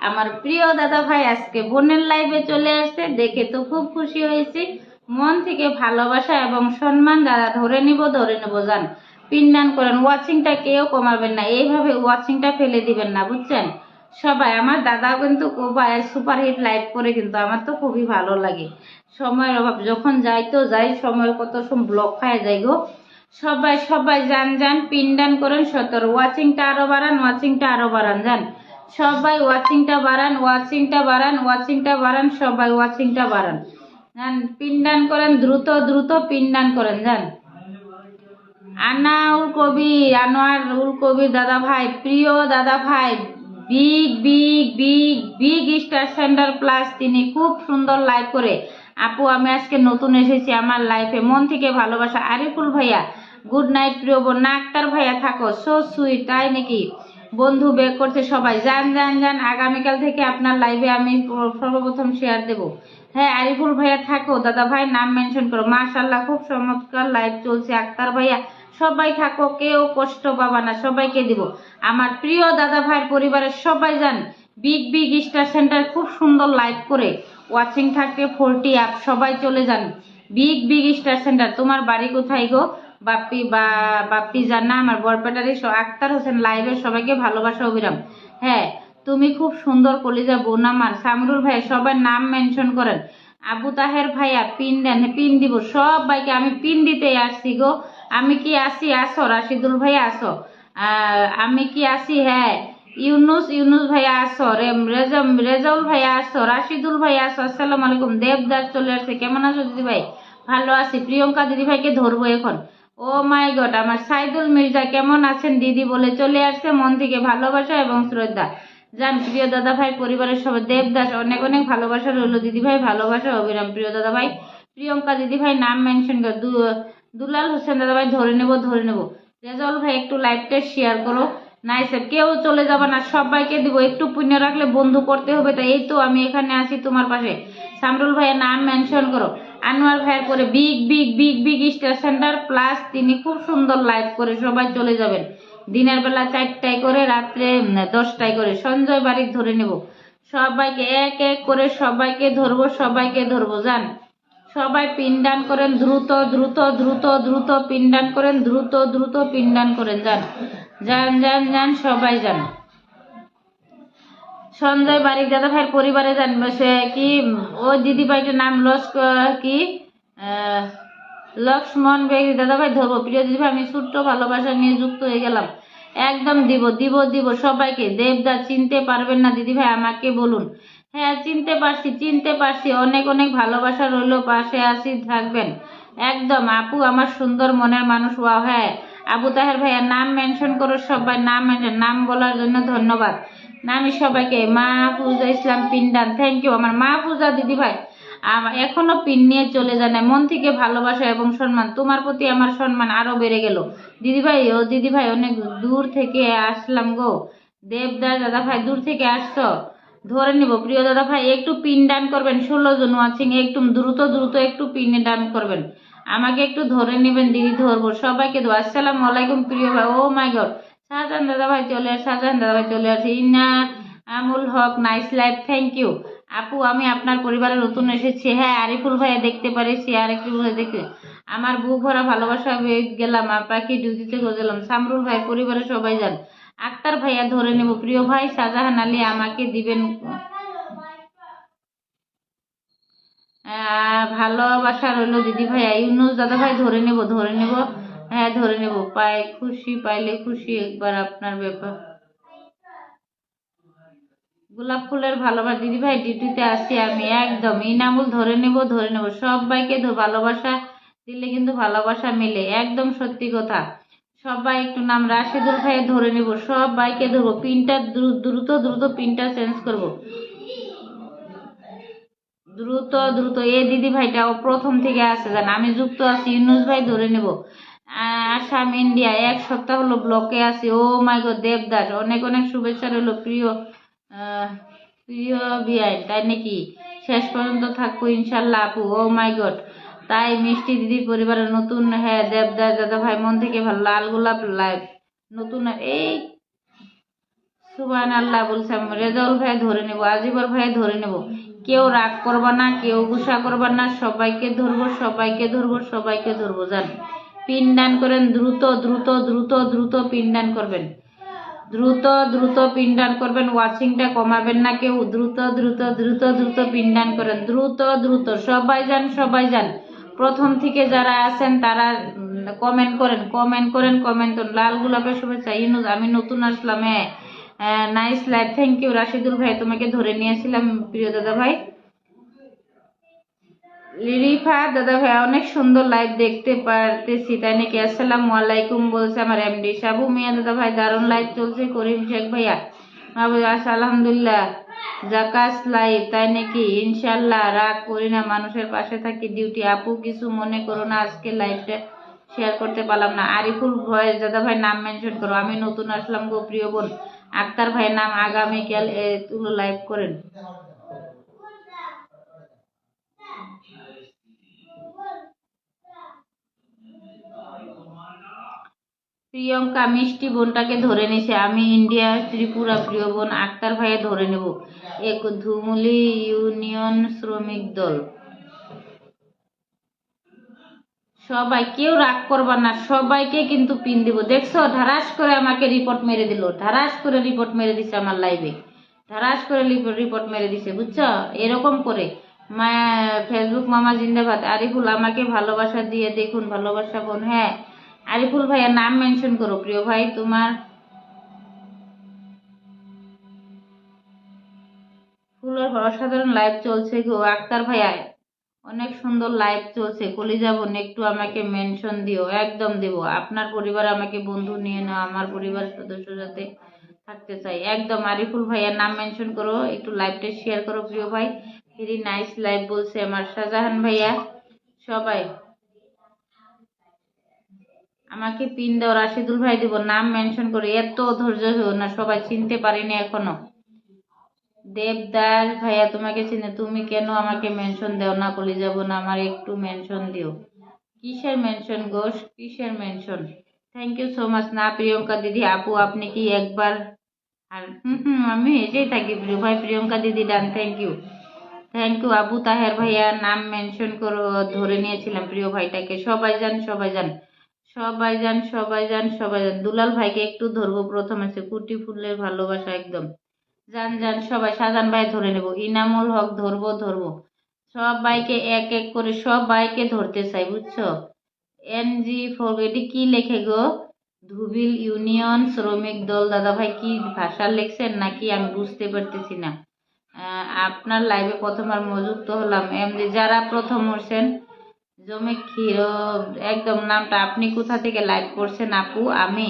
আমার প্রিয় দাদা ভাই আজকে বোনের লাইভে চলে আসছে, দেখে তো খুব খুশি হয়েছি। মন থেকে ভালোবাসা এবং সম্মান। দাদা ধরে নিব যান। পিনদান করেন। ওয়াচিংটা কেউ কমাবেন না, এইভাবে ওয়াচিংটা ফেলে দিবেন না, বুঝছেন? সবাই আমার দাদা কিন্তু সুপারহিট লাইভ করে, কিন্তু আমার তো খুবই ভালো লাগে। সময়ের অভাব, যখন যাই সময়ের কত সময় ব্লক খায় যাই গো। সবাই যান পিনদান করেন। 17 ওয়াচিংটা আরো বাড়ান যান। সবাই ওয়াচিংটা বাড়ান সবাই ওয়াচিংটা বাড়ান যান। পিনদান করেন দ্রুত পিনদান করেন যান। আনোয়ার উল কবির দাদা ভাই, প্রিয় দাদা ভাই, বিগ স্টার সেন্টার প্লাস, তিনি খুব সুন্দর লাইভ করে। আপু আমি আজকে নতুন এসেছি আমার লাইফে, মন থেকে ভালোবাসা। আরিফুল ভাইয়া গুড নাইট প্রিয় বোন। না আক্তার ভাইয়া থাকো, সো সুইট, তাই নাকি? বন্ধু ব্যাক করছে সবাই যান যান যান। আগামীকাল থেকে আপনার লাইভে আমি সর্বপ্রথম শেয়ার দেব। হ্যাঁ আরিফুল ভাইয়া থাকো, দাদা ভাই নাম মেনশন করো। মাশাআল্লাহ খুব চমৎকার লাইভ চলছে। আক্তার ভাইয়া সবাই থাকো, কেউ কষ্ট পাবা না, সবাইকে দিব। আমার প্রিয় দাদা ভাইয়ের পরিবারের সবাই যান বিগ বিগ স্টার সেন্টার, খুব সুন্দর লাইভ করে ওয়াচিং থাকতে 40 আপ, সবাই চলে যান বিগ বিগ স্টার সেন্টার। তোমার বাড়ি কোথায় গো? বাপ্পি বা বাপ্পি যার না আমার বরপেটারি আক্তার হোসেন লাইভের সবাইকে ভালোবাসা অবিরাম। হ্যাঁ তুমি খুব সুন্দর কলিজা বোন আমার। সামরুল ভাই সবার নাম মেনশন করেন। আবু তাহের ভাইয়া পিন দেন, পিন দিব সবাইকে। আমি পিন দিতে আসছি গো। আমি কি আসি? আসো রাশিদুল ভাইয়া আসো। আমি কি আসি? হ্যাঁ ইউনুস ভাইয়া আসো, রেজাউল ভাইয়া আসো, রাশিদুল ভাইয়া আসো। আসসালামু আলাইকুম। দেবদাস চলে আসছে। কেমন আছো দিদি ভাই? ভালো আছি। প্রিয়ঙ্কা দিদি ভাইকে ধরবো এখন। ও মাই গড, আমার সাইদুল মির্জা কেমন আছেন দিদি বলে চলে আসছে। মন থেকে ভালোবাসা এবং শ্রদ্ধা জান প্রিয় দাদা ভাই পরিবারের সবাই। দেবদাস অনেক অনেক ভালোবাসা রইলো দিদি ভাই, ভালোবাসা অবিরাম প্রিয় দাদা ভাই। প্রিয়ঙ্কা দিদি ভাই নাম মেনশন করে। দুলাল হোসেন দাদা ভাই ধরে নেব ধরে নেব। রেজাউল ভাই একটু লাইভটা শেয়ার করো। নাই স্যার কেউ চলে যাবে না, সবাইকে দিব। একটু পুণ্য রাখলে বন্ধু করতে হবে, তাই এই তো আমি এখানে আছি তোমার পাশে। সামরুল ভাইয়ের নাম মেনশন করো। আনোয়ার ভাইয়ের করে big big big big star centre plus, তিনি খুব সুন্দর লাইভ করে, সবাই চলে যাবেন। দিনের বেলা 4টায় করে, রাত্রে 10টায় করে। সঞ্জয় বারিক ধরে নেব। সবাইকে এক এক করে সবাইকে ধরবো, সবাইকে ধরবো যান। সবাই পিনদান করেন দ্রুত দ্রুত দ্রুত দ্রুত পিনদান করেন, দ্রুত দ্রুত পিনদান করেন যান যান যান যান সবাই যান। সঞ্জয় বারিক দাদা ভাইয়ের পরিবারে যান। সে কি ওই দিদি ভাইটার নাম কি লক্ষ্মণ বেগ দাদা ভাই ধরবো। প্রিয় দিদি ভাই আমি ছোট্ট ভালোবাসা নিয়ে যুক্ত হয়ে গেলাম। একদম দিব দিব দিব সবাইকে। দেবদা চিনতে পারবেন না দিদি ভাই আমাকে বলুন। হ্যাঁ চিনতে পারছি। অনেক অনেক ভালোবাসা রইলো, পাশে আসি থাকবেন একদম। আপু আমার সুন্দর মনের মানুষ। ওয়াও হ্যাঁ আবু তাহের ভাইয়া নাম মেনশন করো সবাই। নাম মেনশন, নাম বলার জন্য ধন্যবাদ। আমি সবাইকে মাহফুজা ইসলাম পিন্ডান, থ্যাংক ইউ আমার মাহফুজা দিদি ভাই। আমার এখনো পিন নিয়ে চলে যায় না। মন থেকে ভালোবাসা এবং সম্মান, তোমার প্রতি আমার সম্মান আরো বেড়ে গেল দিদি ভাই। ও দিদি ভাই অনেক দূর থেকে আসলাম গো। দেবদাস দাদা ভাই দূর থেকে আসছো, ধরে নিব। প্রিয় দাদা ভাই একটু পিন ডান করবেন। 16 জন ওয়াচিং, একটু দ্রুত দ্রুত একটু পিন ডান করবেন। আমাকে একটু ধরে নেবেন দিদি, ধরবো সবাইকে। দো আসসালামু আলাইকুম প্রিয় ভাই। ও মাই গড শাহজাহান দাদা ভাই চলে আসে, শাহজাহান দাদা ভাই চলে আসে। ইনা আমুল হক নাইস লাইফ, থ্যাংক ইউ আপু। আমি আপনার পরিবারে নতুন এসেছি। হ্যাঁ আরিফুল ভাইয়া দেখতে পারেছি, আরেকটু দেখতে আমার বুক ভরা ভালোবাসা গেলাম। পাখি ডিউটিতে গেলাম। সামরুল ভাই পরিবারের সবাই যান। আক্তার ভাইয়া ধরে নেব। প্রিয় ভাই শাহজাহান আলী আমাকে দিবেন ভালোবাসা রইলো দিদি ভাইয়া। ইউনুস দাদা ভাই ধরে নেব ধরে নেব। হ্যাঁ ধরে নেব। খুশি পাইলে খুশি একবার আপনার ব্যাপার। গোলাপ ফুলের ভালোবাসা দিদি ভাই ডিউটিতে আসি আমি একদম। ইনামুল ধরে নেব ধরে নেব সবাইকে। ভালোবাসা দিলে কিন্তু ভালোবাসা মেলে, একদম সত্যি কথা। সবাই একটু নাম রাশিদুল ভাই ধরে নেব, সবাইকে ধরবো। পিনটা দ্রুত দ্রুত পিনটা চেঞ্জ করব দ্রুত দ্রুত। এ দিদি ভাইটা ও প্রথম থেকে আসে যান, আমি যুক্ত আছি। ইউনুস ভাই ধরে নেব। আসাম ইন্ডিয়া 1 সপ্তাহ হলো ব্লকে আছি। ও মাই গড দেবদাস অনেক অনেক শুভেচ্ছা রইলো প্রিয় প্রিয় বিআই, তাই নাকি? শেষ পর্যন্ত থাকবো ইনশাল্লাহ আপু। ও মাই গড তাই মিষ্টি দিদির পরিবারের নতুন। হ্যাঁ দেবদাস দাদা ভাই মন থেকে ভালো। লাল গোলাপ লাইভ নতুন এই সুবহান আল্লাহ বলছে। রেজাউল ভাই ধরে নেব, আজিবর ভাই ধরে নেব। কেউ রাগ করবা না, কেউ গুসা করবা না, সবাইকে ধরবো সবাইকে ধরবো সবাইকে ধরবো যান। পিনদান করেন দ্রুত দ্রুত দ্রুত দ্রুত পিনদান করবেন, দ্রুত দ্রুত পিনদান করবেন। ওয়াচিংটা কমাবেন না কেউ। দ্রুত দ্রুত দ্রুত দ্রুত পিনদান করেন, দ্রুত দ্রুত সবাই যান সবাই যান। প্রথম থেকে যারা আছেন তারা কমেন্ট করেন কমেন্ট করেন কমেন্ট করেন। লাল গোলাপের শুভেচ্ছা। ইনুজ আমি নতুন আসলাম। হ্যাঁ nice live, thank you Rashidul ভাই, তোমাকে ধরে নিয়েছিলাম প্রিয় দাদা ভাই। লিরিফা দাদা ভাই অনেক সুন্দর লাইভ দেখতে পারতেছি, তাই নাকি? আসসালামু আলাইকুম বলছে আমার এমডি। সাবু মিয়া দাদা ভাই দারুণ লাইভ চলছে। করিম শেখ ভাইয়া আলহামদুলিল্লাহ জাকাস লাইভ, তাই নাকি? ইনশাল্লাহ রাগ করি না, মানুষের পাশে থাকি ডিউটি। আপু কিছু মনে করো না, আজকে লাইভটা শেয়ার করতে পারলাম না। আরিফুল ভয়েস দাদা ভাই নাম মেনশন করো। আমি নতুন আসলাম গো প্রিয় বোন। আক্তার ভাইয়ের নাম আগামীকাল তুলো লাইভ করেন। প্রিয়ঙ্কা মিষ্টি বোনটাকে ধরে নিছে, আমি ইন্ডিয়া ত্রিপুরা। প্রিয় বোন আক্তার ভাইয়া ধরে নেব। এক ধুমুলি ইউনিয়ন শ্রমিক দল। সবাই কেউ রাগ করবা না, সবাইকে কিন্তু পিন দিব। দেখছো ধারাস করে আমাকে রিপোর্ট মেরে দিল, ধারাস করে রিপোর্ট মেরে দিছে আমার লাইভে, ধারাস করে রিপোর্ট মেরে দিছে, বুঝছো? এরকম করে ফেসবুক মামা জিন্দাবাদ। আরিফুল আমাকে ভালোবাসা দিয়ে দেখুন, ভালোবাসা বোন। হ্যাঁ আরিফুল ভাইয়ের নাম মেনশন করো প্রিয় ভাই। তোমার ফুলের অসাধারণ লাইভ চলছে গো আক্তার ভাইয়া, অনেক সুন্দর লাইভ চলছে। কলিজা বোন একটু আমাকে মেনশন দিও। একদম দেব। আপনার পরিবার আমাকে বন্ধু নিয়ে নাও, আমার পরিবার সদস্য সাথে থাকতে চাই। একদম আরিফুল ভাইয়ার নাম মেনশন করো, একটু লাইভটা শেয়ার করো প্রিয় ভাই। ভেরি নাইস লাইভ বলছে আমার শাহজাহান ভাইয়া। সবাই আমাকে পিন দাও, রাশিদুল ভাই দিব, নাম মেনশন করে। এত ধৈর্য হও না, সবাই চিনতে পারিনি এখনো। দেবদাস ভাইয়া তোমাকে চিনে, তুমি কেন আমাকে মেনশন দাও না? কলি যাব না, আমার একটু মেনশন দিও। কিসের মেনশন গোস, কিসের mention? Thank you so much. না প্রিয়ঙ্কা দিদি, আপু আপনি কি একবার আর আমি হেসেই থাকি প্রিয় ভাই। প্রিয়ঙ্কা দিদি done, thank you, thank you. Abu Taher ভাইয়া নাম মেনশন করো, ধরে নিয়েছিলাম প্রিয় ভাইটাকে। সবাই যান, সবাই যান, সবাই যান, সবাই যান, সবাই যান। দুলাল ভাইকে একটু ধরবো, প্রথম আছে কুটি ফুলের ভালোবাসা। একদম যান যান সবাই। শাহজাহান ভাই ধরে নেব। ইনামুল হক ধরবো, ধরবো। সবাইকে এক এক করে সবাইকে ধরতে চাই, বুঝছো? এনজি ফোর এটি কি লেখে গো? ধুবিল ইউনিয়ন শ্রমিক দল। দাদা ভাই কি ভাষা লেখছেন নাকি আমি বুঝতে পারতেছি না। আপনার লাইভে প্রথমবার মজুক্ত হলাম। এমনি যারা প্রথম হচ্ছেন জমে ক্ষীর, একদম নামটা। আপনি কোথা থেকে লাইভ করছেন আপু? আমি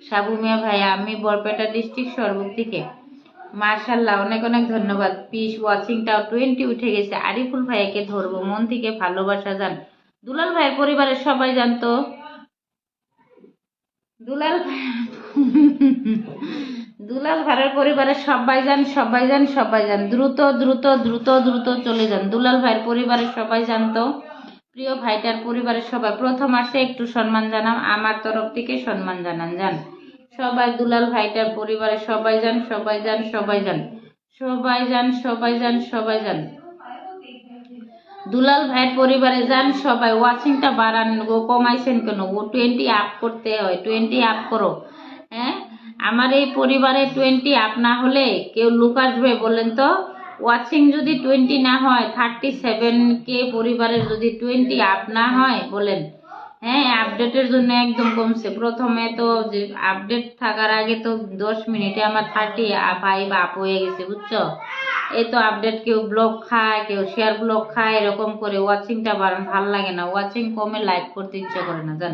সাবু মিয়া ভাই, আমি বরপেটা ডিস্ট্রিক্ট সর্বক থেকে। মার্শাল্লাহ, অনেক অনেক ধন্যবাদ। পিস ওয়াচিংটাও 20 উঠে গেছে। আরিফুল ভাইয়াকে ধরবো, মন থেকে ভালোবাসা যান। দুলাল ভাইয়ের পরিবারের সবাই জানতো। দুলাল দুলাল ভাইয়ের পরিবারের সবাই যান, সবাই যান, সবাই যান। দ্রুত দ্রুত দ্রুত দ্রুত চলে যান। দুলাল ভাইয়ের পরিবারের সবাই জানতো। প্রিয় ভাইটার পরিবারের সবাই প্রথম আসে, একটু সম্মান জানান, আমার তরফ থেকে সম্মান জানান। যান সবাই। দুলাল ভাইটার পরিবারের সবাই যান, সবাই যান, সবাই যান, সবাই যান, সবাই যান, সবাই যান। দুলাল ভাইয়ের পরিবারে যান সবাই। ওয়াচিংটা বাড়ান গো, কমাইছেন কেন গো? 20 আপ করতে হয়, 20 আপ করো। হ্যাঁ আমার এই পরিবারে 20 আপ না হলে কেউ লুক আসবে বলেন তো? ওয়াচিং যদি 20 না হয়, 37K পরিবারের যদি 20 আপ না হয় বলেন? হ্যাঁ আপডেটের জন্য একদম কমছে। প্রথমে তো যে আপডেট থাকার আগে তো 10 মিনিটে আমার 35 আপ হয়ে গেছে, বুঝছো? এই তো আপডেট, কেউ ব্লক খায়, কেউ শেয়ার ব্লক খায়, এরকম করে। ওয়াচিংটা বাড়ান, ভাল লাগে না। ওয়াচিং কমে লাইক করতে ইচ্ছা করে না, জান।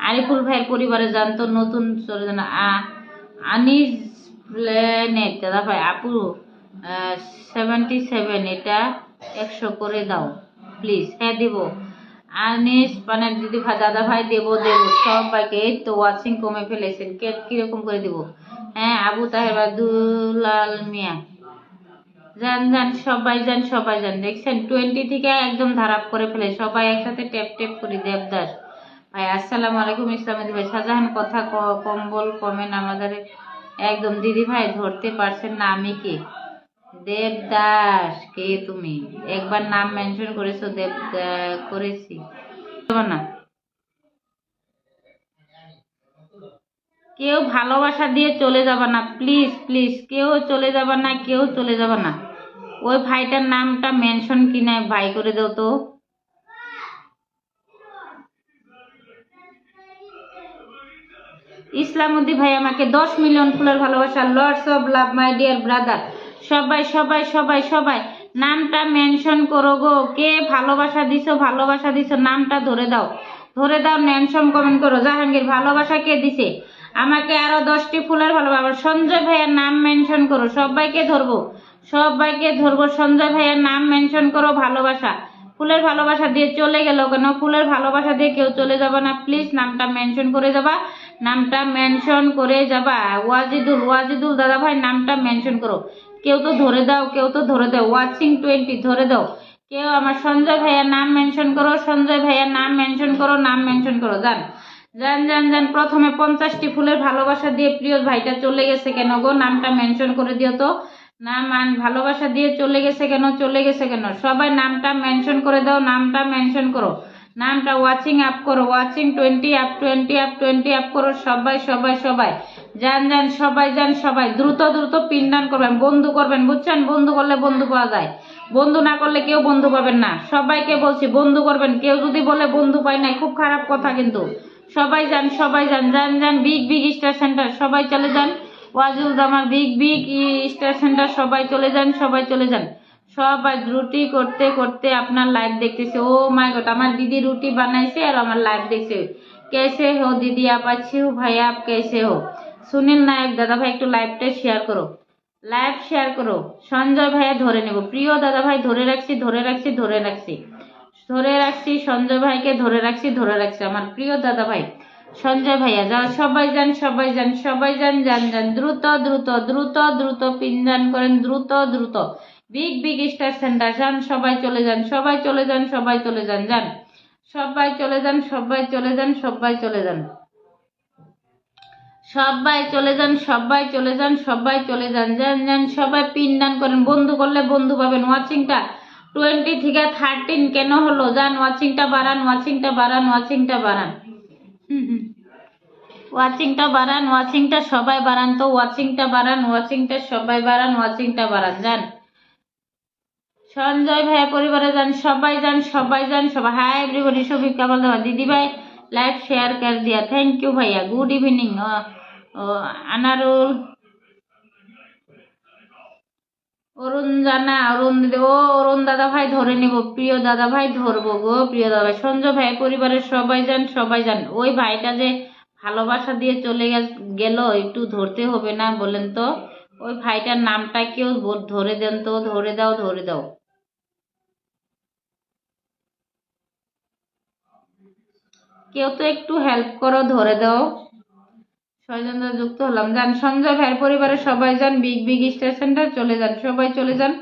আরিফুল ভাইয়ের পরিবারে যান তো, নতুন চলে যান। আনিস প্ল্যানেট দাদা ভাই, আপু 77 এটা 100 করে দাও প্লিজ। হ্যাঁ দিব। আনিস পানের দিদি ভাই, দাদা ভাই দেবো দেবো সবাইকে। এই তো ওয়াচিং কমে ফেলেছেন, কিরকম করে দিব? হ্যাঁ আবু তাহের ভাই, দুলাল মিয়া যান যান, সবাই যান, সবাই যান। দেখছেন 20 থেকে একদম ধারাপ করে ফেলে। সবাই একসাথে ট্যাপ ট্যাপ করি। দেবদাস ভাই আসসালামু আলাইকুম। ইসলামী ভাই শাহজাহান কথা কম্বল কমেন আমাদের। একদম দিদি ভাই ধরতে পারছেন না আমি কে? দেবদাস কে তুমি? একবার নাম মেনশন করেছো দেব, করেছি না। কেউ ভালোবাসা দিয়ে চলে যাবা না প্লিজ, প্লিজ কেউ চলে যাবা না, কেউ চলে যাবা না। ওই ভাইটার নামটা মেনশন কিনা ভাই করে দাও তো। ইসলামউদ্দি ভাই আমাকে 10 মিলিয়ন ফুলের ভালোবাসা। Lords of love my dear brother. সবাই সবাই সবাই সবাই নামটা মেনশন করো গো। কে ভালোবাসা দিছো, ভালোবাসা দিছো নামটা ধরে দাও, ধরে দাও। মেনশন কমেন্ট করো। জাহাঙ্গীর ভালোবাসা কে দিছে? আমাকে আরো 10টি ফুলের ভালোবাসা। সঞ্জয় ভাইয়ের নাম মেনশন করো। সবাইকে ধরবো, সবাইকে ধরবো। সঞ্জয় ভাইয়ের নাম মেনশন করো। ভালোবাসা, ফুলের ভালোবাসা দিয়ে চলে গেল কেন? ফুলের ভালোবাসা দিয়ে কেউ চলে যাবে না প্লিজ, নামটা মেনশন করে যাবা। নামটা মেনশন করে যাবা। ওয়াজিদুল, ওয়াজিদুল দাদা ভাই নামটা মেনশন করো। কেউ তো ধরে দাও, কেউ তো ধরে দাও। ওয়াচিং 20 ধরে দাও। কেউ আমার সঞ্জয় ভাইয়ার নাম মেনশন করো, সঞ্জয় ভাইয়ার নাম মেনশন করো, নাম মেনশন করো। যান যান যান যান। প্রথমে 50টি ফুলের ভালোবাসা দিয়ে প্রিয় ভাইটা চলে গেছে কেন গো? নামটা মেনশন করে দিও তো। নাম ভালোবাসা দিয়ে চলে গেছে কেন? চলে গেছে কেন? সবাই নামটা মেনশন করে দাও, নামটা মেনশন করো। নামটা ওয়াচিং আপ করো, ওয়াচিং 20 আপ, 20 আপ, 20 আপ করো। সবাই সবাই সবাই যান যান, সবাই যান, সবাই দ্রুত দ্রুত পিনডান করবেন, বন্ধু করবেন, বুঝছেন? বন্ধু করলে বন্ধু পাওয়া যায়, বন্ধু না করলে কেউ বন্ধু পাবেন না। সবাইকে বলছি বন্ধু করবেন। কেউ যদি বলে বন্ধু পাই নাই, খুব খারাপ কথা কিন্তু। সবাই যান, সবাই যান, যান যান। বিগ বিগ স্টার সেন্টার সবাই চলে যান। ওয়াজুল জামার বিগ বিগ স্টার সেন্টার সবাই চলে যান, সবাই চলে যান। সবাই রুটি করতে করতে আপনার লাইভ দেখতেছে। ও মাই গড, আমার দিদি রুটি বানাইছে আর আমার লাইভ দেখছে। कैसे हो दीदी आप? अच्छी हो भाई, आप कैसे हो? সুনীল নায়ক দাদা ভাই একটু লাইভটা শেয়ার করো, লাইভ শেয়ার করো। সঞ্জয় ভাইয়া ধরে নেব। প্রিয় দাদা ভাই ধরে রাখছি, ধরে রাখছি, ধরে রাখছি, ধরে রাখছি। সঞ্জয় ভাইকে ধরে রাখছি, ধরে রাখছি। আমার প্রিয় দাদা ভাই সঞ্জয় ভাইয়া যা। সবাই যান, সবাই যান, সবাই যান, যান যান। দ্রুত দ্রুত দ্রুত দ্রুত পিনদান করেন, দ্রুত দ্রুত। বিগ বিগ স্টার সেন্টার যান, সবাই চলে যান, সবাই চলে যান, সবাই চলে যান, যান সবাই চলে যান, সবাই চলে যান, সবাই চলে যান, সবাই চলে যান, সবাই চলে যান, সবাই চলে যান, যান যান। সবাই পিনদান করেন। বন্ধু করলে বন্ধু পাবেন। ওয়াচিংটা 20 থেকে 13 কেন হলো? যান ওয়াচিংটা বাড়ান, ওয়াচিংটা বাড়ান, ওয়াচিংটা বাড়ান। ওয়াচিংটা বাড়ান, ওয়াচিংটা সবাই বাড়ান তো। ওয়াচিংটা বাড়ান, ওয়াচিংটা সবাই বাড়ান, ওয়াচিংটা বাড়ান। যান সঞ্জয় ভাইয়া পরিবারে যান, সবাই যান, সবাই যান, সবাই। হাই এভরিবডি, শফিক কামাল দেওয়া দিদি ভাই লাইভ शेयर कर दिया, थैंक यू भैया। गुड इवनिंग अनारुल, অরুণ জানা, অরুণ দিদি। ও অরুণ দাদা ভাই ধরে নিব, প্রিয় দাদা ভাই ধরবো গো, প্রিয় দাদা ভাই। সঞ্জয় ভাই পরিবারের সবাই যান, সবাই যান। ওই ভাইটা যে ভালোবাসা দিয়ে চলে গেল, একটু ধরতে হবে না বলেন তো? ওই ভাইটার নামটা কেউ ধরে দেন তো, ধরে দাও, ধরে দাও। কেউ তো একটু হেল্প করো, ধরে দাও। ছয়জন যুক্ত হলাম। যান সঞ্জয় ভাইয়ের পরিবারের সবাই যান, বিগ বিগ স্টার সেন্টার চলে যান, সবাই চলে যান,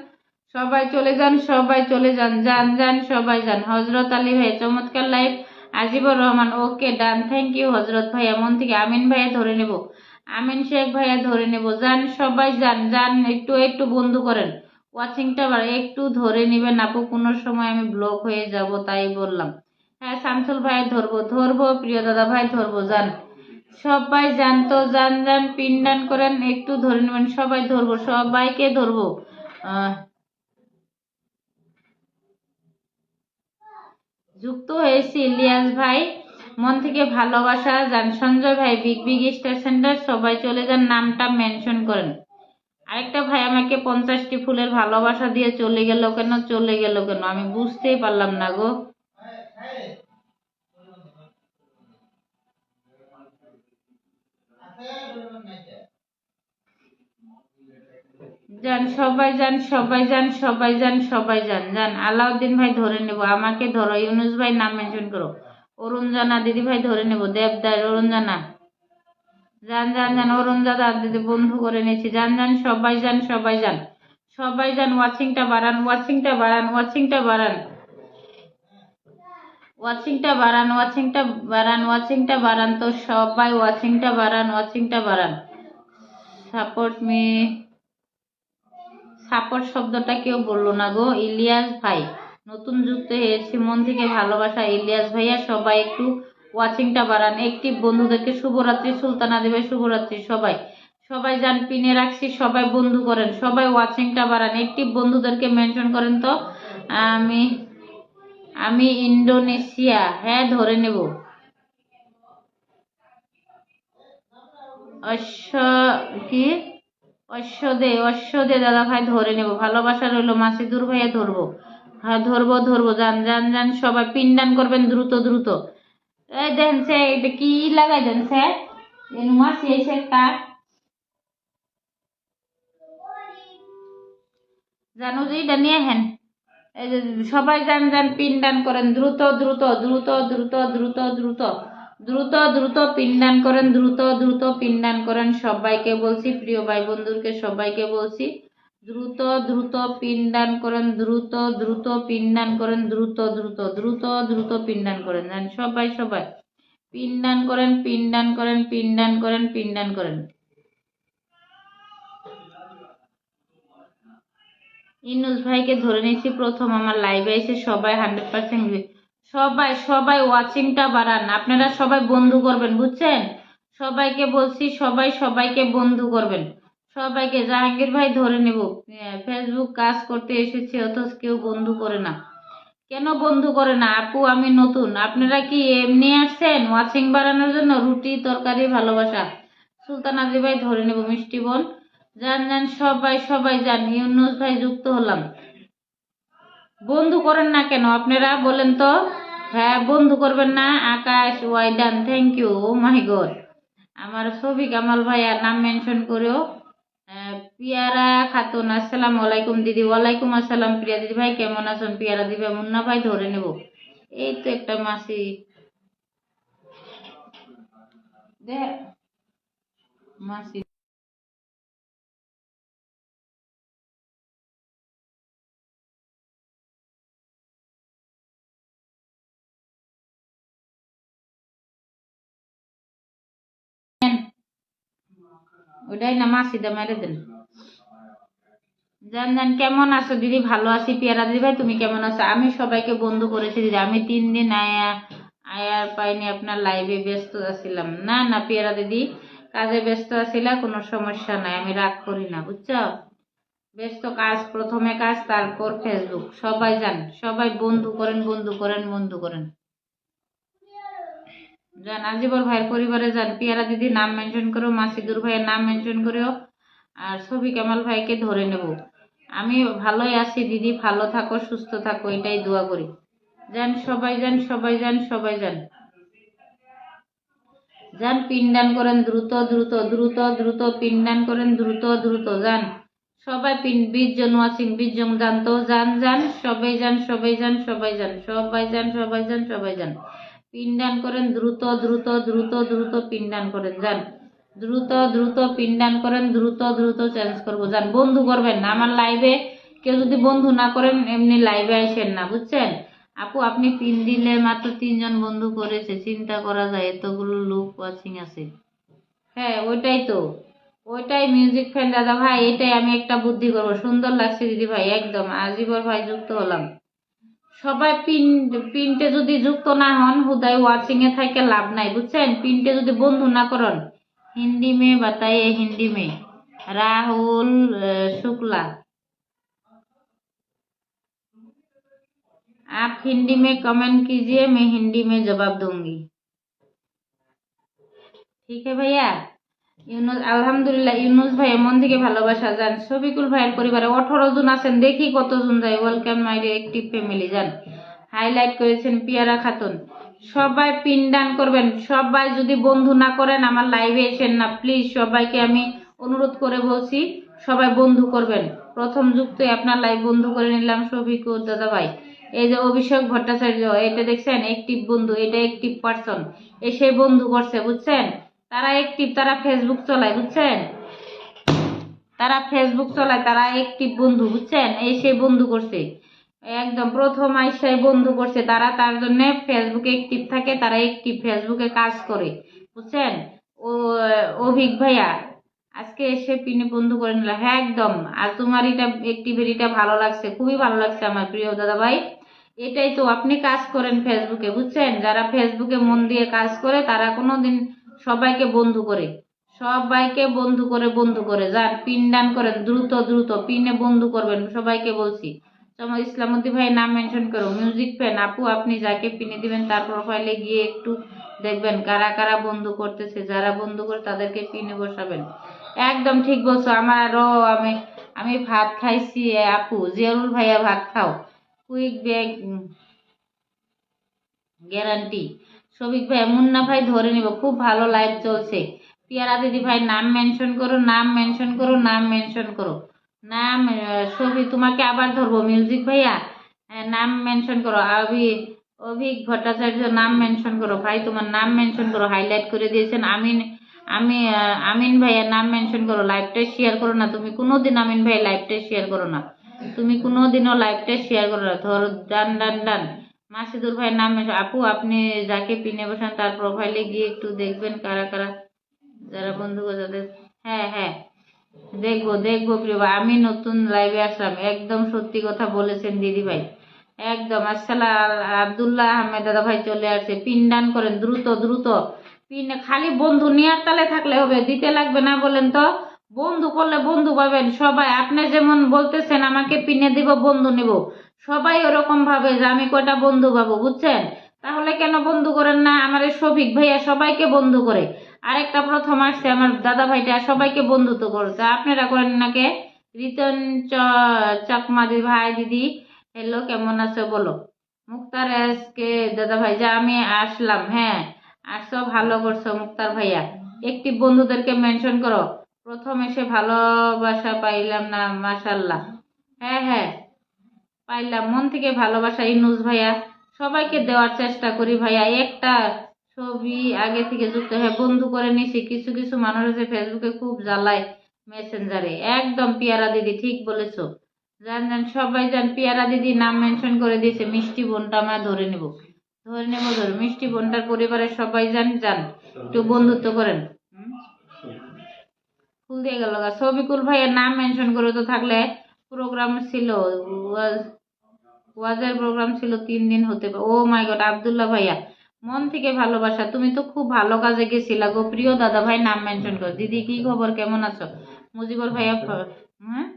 সবাই চলে যান, সবাই চলে যান, যান যান, সবাই যান। হজরত আলী ভাই চমৎকার live. Azibur Rahman okay done, thank you Hazrat ভাই। এমন থেকে আমিন ভাইয়া ধরে নেব, আমিন শেখ ভাইয়া ধরে নেব। যান সবাই যান, যান একটু একটু বন্ধু করেন। ওয়াচিংটা বাড়ে, একটু ধরে নিবেন আপু, কোনো সময় আমি ব্লক হয়ে যাব তাই বললাম। হ্যাঁ শামসুল ভাই ধরবো, ধরবো প্রিয় দাদা ভাই ধরবো। যান সবাই যান তো, যান যান, পিনডান করেন, একটু ধরে নেবেন। সবাই ধরবো, সবাইকে ধরবো। যুক্ত হয়েছি ইলিয়াস ভাই, মন থেকে ভালোবাসা। যান সঞ্জয় ভাই বিগ বিগ স্টার সেন্টার সবাই চলে যান, নামটা মেনশন করেন। আরেকটা ভাই আমাকে 50টি ফুলের ভালোবাসা দিয়ে চলে গেল কেন? চলে গেল কেন আমি বুঝতেই পারলাম না গো। যান সবাই যান, সবাই যান, সবাই যান, সবাই যান, যান। আলাউদ্দিন ভাই ধরে নেব, আমাকে ধরো। ইউনুস ভাই নাম মেনশন করো। অরুণ জানা দিদি ভাই ধরে নেব, দেবদার অরুণ জানা। যান যান যান, অরুণ দাদা দিদি বন্ধু করে নিয়েছি। যান যান, সবাই যান, সবাই যান, সবাই যান। ওয়াচিংটা বাড়ান, ওয়াচিংটা বাড়ান, ওয়াচিংটা বাড়ান, ওয়াচিংটা বাড়ান, ওয়াচিংটা বাড়ান, ওয়াচিংটা বাড়ান তো সবাই। ওয়াচিংটা বাড়ান, ওয়াচিংটা বাড়ান। সাপোর্ট মি, সাপোর্ট শব্দটা কেউ বললো না গো। ইলিয়াস ভাই নতুন যুক্ত হয়েছি, মন থেকে ভালোবাসা ইলিয়াস ভাইয়া। সবাই একটু ওয়াচিংটা বাড়ান, একটি বন্ধুদেরকে শুভরাত্রি। সুলতানা দেবে শুভরাত্রি। সবাই সবাই যান, পিনে রাখছি, সবাই বন্ধু করেন, সবাই ওয়াচিংটা বাড়ান, একটি বন্ধুদেরকে মেনশন করেন তো। আমি আমি ইন্দোনেশিয়া, হ্যাঁ ধরে নেব। অশ্ব কি অশ্বদে, অশ্বদে দাদা ভাই ধরে নেব। ভালোবাসা রইলো মাসিদুর ভাইয়া ধরবো। হ্যাঁ ধরবো, ধরবো। যান যান যান, সবাই পিনডান করবেন দ্রুত দ্রুত। এই দেন সে এটা কি লাগাই দেন স্যার, এনুমা শেষ একটা। জানো যে এটা নিয়ে হেন। এই যে সবাই যান যান, পিনডান করেন দ্রুত দ্রুত দ্রুত দ্রুত দ্রুত দ্রুত। দ্রুত দ্রুত পিনদান করেন, দ্রুত দ্রুত পিনদান করেন। সবাইকে বলছি, প্রিয় ভাই বন্ধুকে সবাইকে বলছি, দ্রুত দ্রুত পিনদান করেন, দ্রুত দ্রুত পিনদান করেন, দ্রুত দ্রুত দ্রুত দ্রুত পিনদান করেন। জান সবাই সবাই পিনদান করেন, পিনদান করেন, পিনদান করেন, পিনদান করেন। ইনুস ভাইকে ধরে নিচ্ছি প্রথম আমার লাইভে এসে, সবাই 100% সবাই সবাই ওয়াচিংটা বাড়ান। আপনারা সবাই বন্ধু করবেন, বুঝছেন? সবাইকে বলছি, সবাই সবাইকে বন্ধু করবেন, সবাইকে। জাহাঙ্গীর ভাই ধরে নেব, ফেসবুক কাজ করতে এসেছে অথচ কেউ বন্ধু করে না। কেন বন্ধু করে না আপু? আমি নতুন। আপনারা কি এমনি আসছেন ওয়াচিং বাড়ানোর জন্য? রুটি তরকারি ভালোবাসা। সুলতান আজি ভাই ধরে নেব, মিষ্টি বোন যান যান, সবাই সবাই যান। ইউনুস ভাই যুক্ত হলাম। বন্ধু করেন না কেন আপনারা বলেন তো? হ্যাঁ, বন্ধু করবেন না? আকাশ ওয়াইডান, thank you. Oh my god, আমার ছবি কামাল ভাইয়ার নাম মেনশন করেও। পিয়ারা খাতুন, আসসালামু আলাইকুম দিদি। ওয়ালাইকুম আসসালাম। প্রিয়া দিদি ভাই কেমন আছেন? পিয়ারা দিদি, মুন্না ভাই ধরে নেব। এই তো একটা মাসি দে, মাসি ওটাই না, মাসি দা মেরে দেন। জান জান, কেমন আছো দিদি? ভালো আছি। পিয়ারা দিদি ভাই তুমি কেমন আছো? আমি সবাইকে বন্ধু করেছি দিদি। আমি 3 দিন আয়ার পাইনি আপনার লাইভে, ব্যস্ত আছিলাম। না না পিয়ারা দিদি, কাজে ব্যস্ত আছিলা, কোনো সমস্যা নাই, আমি রাগ করি না, বুঝছো? ব্যস্ত কাজ, প্রথমে কাজ তারপর ফেসবুক। সবাই যান, সবাই বন্ধু করেন, বন্ধু করেন, বন্ধু করেন। যান আজিবর ভাইয়ের পরিবারে যান। পিয়ারা দিদি নাম মেনশন করো, মাসিদুর ভাইয়ের নাম মেনশন করেও। আর ছবি কামাল ভাইকে ধরে নেব। আমি ভালোই আছি দিদি, ভালো থাকো, সুস্থ থাকো, এটাই দোয়া করি। যান সবাই যান, সবাই যান, সবাই যান। যান পিনদান করেন, দ্রুত দ্রুত দ্রুত দ্রুত পিনদান করেন, দ্রুত দ্রুত যান। সবাই 20 জন ওয়াচিং, 20 জন যান তো, যান যান, সবাই যান, সবাই যান, সবাই যান, সবাই যান, সবাই যান, সবাই যান। পিনদান করেন, দ্রুত দ্রুত দ্রুত দ্রুত পিনদান করেন, যান। দ্রুত দ্রুত পিনদান করেন, দ্রুত দ্রুত চেঞ্জ করবো, যান। বন্ধু করবেন না আমার লাইভে। কেউ যদি বন্ধু না করেন এমনি লাইভে আসেন না, বুঝছেন? আপু আপনি পিন দিলে মাত্র 3 জন বন্ধু করেছে, চিন্তা করা যায় এতগুলো লোক ওয়াচিং আছে। হ্যাঁ ওইটাই তো, ওইটাই মিউজিক ফ্যান দাদা ভাই, এটাই আমি একটা বুদ্ধি করবো। সুন্দর লাগছে দিদি ভাই, একদম। আজিবর ভাই যুক্ত হলাম। সবাই পিনটে যদি যুক্ত না হন, হুদাই ওয়াচিং এ থাকে লাভ নাই, বুঝছেন? পিনটে যদি বন্ধু না করেন। হিন্দি মে বাতাইয়ে, হিন্দি মে। রাহুল शुक्ला, आप हिंदी में कमेंट कीजिए, मैं हिंदी में जवाब दूंगी। ঠিক আছে ভাইয়া। ইউনুস আলহামদুলিল্লাহ, ইউনুস ভাই মন থেকে ভালোবাসা। যান শফিকুল ভাইয়ের পরিবারে 18 জন আছেন, দেখি কতজন যায়। Welcome my active family. যান হাইলাইট করেছেন পিয়ারা খাতুন। সবাই পিন দান করবেন। সবাই যদি বন্ধু না করেন আমার লাইভে এসেন না প্লিজ। সবাইকে আমি অনুরোধ করে বলছি, সবাই বন্ধু করবেন। প্রথম যুক্ত আপনার লাইভ বন্ধু করে নিলাম শফিকুল দাদা ভাই। এই যে অভিষেক ভট্টাচার্য, এটা দেখছেন অ্যাক্টিভ বন্ধু, এটা অ্যাক্টিভ পারসন, এসে বন্ধু করছে, বুঝছেন? তারা অ্যাক্টিভ, তারা ফেসবুক চলায়, বুঝছেন? তারা ফেসবুক চলায়, তারা অ্যাক্টিভ বন্ধু, বুঝছেন? এসে বন্ধু করছে, একদম প্রথম আইসায় বন্ধু করছে তারা। তার জন্য ফেসবুকে অ্যাক্টিভ থাকে, তারা অ্যাক্টিভ, ফেসবুকে কাজ করে, বুঝছেন? ও অভিক ভাইয়া আজকে এসে পিনে বন্ধু করে নিলাম। হ্যাঁ একদম। আর তোমার এটা অ্যাক্টিভিটিটা ভালো লাগছে, খুবই ভালো লাগছে আমার প্রিয় দাদা ভাই। এটাই তো, আপনি কাজ করেন ফেসবুকে, বুঝছেন? যারা ফেসবুকে মন দিয়ে কাজ করে তারা কোনোদিন সবাইকে বন্ধু করে, সবাইকে বন্ধু করে, বন্ধু করে। যান পিন দান করেন, দ্রুত দ্রুত পিনে বন্ধু করবেন, সবাইকে বলছি। তোমার ইসলামতি ভাই নাম মেনশন করো। মিউজিক ফ্যান আপু, আপনি যাকে পিনে দিবেন তার প্রোফাইলে গিয়ে একটু দেখবেন কারা কারা বন্ধু করতেছে। যারা বন্ধু করে তাদেরকে পিনে বসাবেন। একদম ঠিক বলছো। আমারও আমি আমি ভাত খাইছি আপু। জিয়ারুল ভাইয়া ভাত খাও, কুইক ব্যাগ গ্যারান্টি। শফিক ভাই, মুন্না ভাই ধরে নিব, খুব ভালো লাইভ চলছে। পিয়ারা দিদি ভাই নাম মেনশন করো, নাম মেনশন করো, নাম মেনশন করো। নাম শফি তোমাকে আবার ধরবো। মিউজিক ভাইয়া নাম মেনশন করো। অভিক ভট্টাচার্য নাম মেনশন করো ভাই, তোমার নাম মেনশন করো, হাইলাইট করে দিয়েছেন। আমিন ভাইয়ের নাম মেনশন করো, লাইভটা শেয়ার করো না, তুমি কোনোদিন আমিন ভাই লাইভটা শেয়ার করো না, তুমি কোনোদিনও লাইভটা শেয়ার করো না, ধরো ডান ডান ডান। মাসিদুর ভাইয়ের নাম মেনশন, আপু আপনি যাকে পিনে বসান তার প্রোফাইলে গিয়ে একটু দেখবেন কারা কারা যারা বন্ধু যাদের। হ্যাঁ হ্যাঁ, দেখবো দেখবো প্রিয় ভাই, আমি নতুন লাইভে আসলাম, একদম সত্যি কথা বলেছেন দিদি ভাই, একদম। আসসালাম আব্দুল্লাহ আহমেদ দাদা ভাই চলে আসছে, পিন ডান করেন দ্রুত দ্রুত। পিন খালি বন্ধু নেওয়ার তালে থাকলে হবে, দিতে লাগবে না বলেন তো। বন্ধু করলে বন্ধু পাবেন সবাই, আপনি যেমন বলতেছেন আমাকে পিনে দিব বন্ধু নিব, সবাই ওরকম ভাবে যে আমি কয়টা বন্ধু পাবো, বুঝছেন? তাহলে কেন বন্ধু করেন না? আমার এই শফিক ভাইয়া সবাইকে বন্ধু করে, আরেকটা প্রথম আসছে আমার দাদা ভাইটা, সবাইকে বন্ধুত্ব করছে, আপনারা করেন নাকি? রিতন চাকমা দিদি ভাই দিদি হ্যালো, কেমন আছো বলো? মুক্তার আজকে দাদা ভাই যা আমি আসলাম, হ্যাঁ আসছো, ভালো করছো মুক্তার ভাইয়া। একটি বন্ধুদেরকে মেনশন করো, প্রথম এসে ভালোবাসা পাইলাম না, মাশাল্লাহ। হ্যাঁ হ্যাঁ, পাইলাম মন থেকে ভালোবাসা ইনুস ভাইয়া, সবাইকে দেওয়ার চেষ্টা করি ভাইয়া। একটা ছবি আগে থেকে যুক্ত হয়ে বন্ধু করে নিছি, কিছু কিছু মানুষ আছে ফেসবুকে খুব জ্বালায় মেসেঞ্জারে, একদম পিয়ারা দিদি ঠিক বলেছো। জান জান সবাই জান, পিয়ারা দিদি নাম মেনশন করে দিয়েছে, মিষ্টি বোনটা আমরা ধরে নেব, ধরে নেব ধরে, মিষ্টি বোনটার পরিবারের সবাই জান জান, একটু বন্ধুত্ব করেন। হুম? ফুল দিয়ে গেল গা। সবিকুল ভাইয়ের নাম মেনশন করে তো, থাকলে প্রোগ্রাম ছিল, ওয়াজের প্রোগ্রাম ছিল 3 দিন হতে পারে। ও মাই গড, আব্দুল্লাহ ভাইয়া মন থেকে ভালোবাসা, তুমি তো খুব ভালো কাজে গেছিলা গো, প্রিয় দাদা ভাই নাম মেনশন করো। দিদি কি খবর, কেমন আছো? মুজিবুর ভাইয়া হ্যাঁ,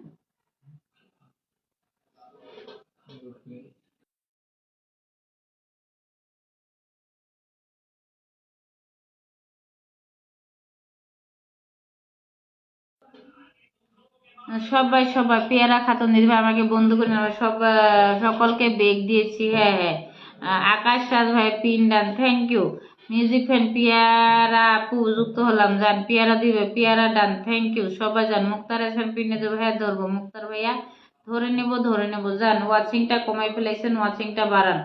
সবাই সবাই পেয়ারা খাতুন দিদি ভাই আমাকে বন্ধু করে নেবে, সব সকলকে বেগ দিয়েছি, হ্যাঁ হ্যাঁ। আকাশ রাজ ভাই pin done, thank you. Music fan Piyara আপু যুক্ত হলাম, যান পিয়ারা দিবে, পিয়ারা ডান, থ্যাংক ইউ সবাই যান। মুক্তার হাসান পিনে দেবো, হ্যাঁ ধরবো মুক্তার ভাইয়া, ধরে নেব যান। ওয়াচিংটা কমাই ফেলেছেন, ওয়াচিংটা বাড়ান,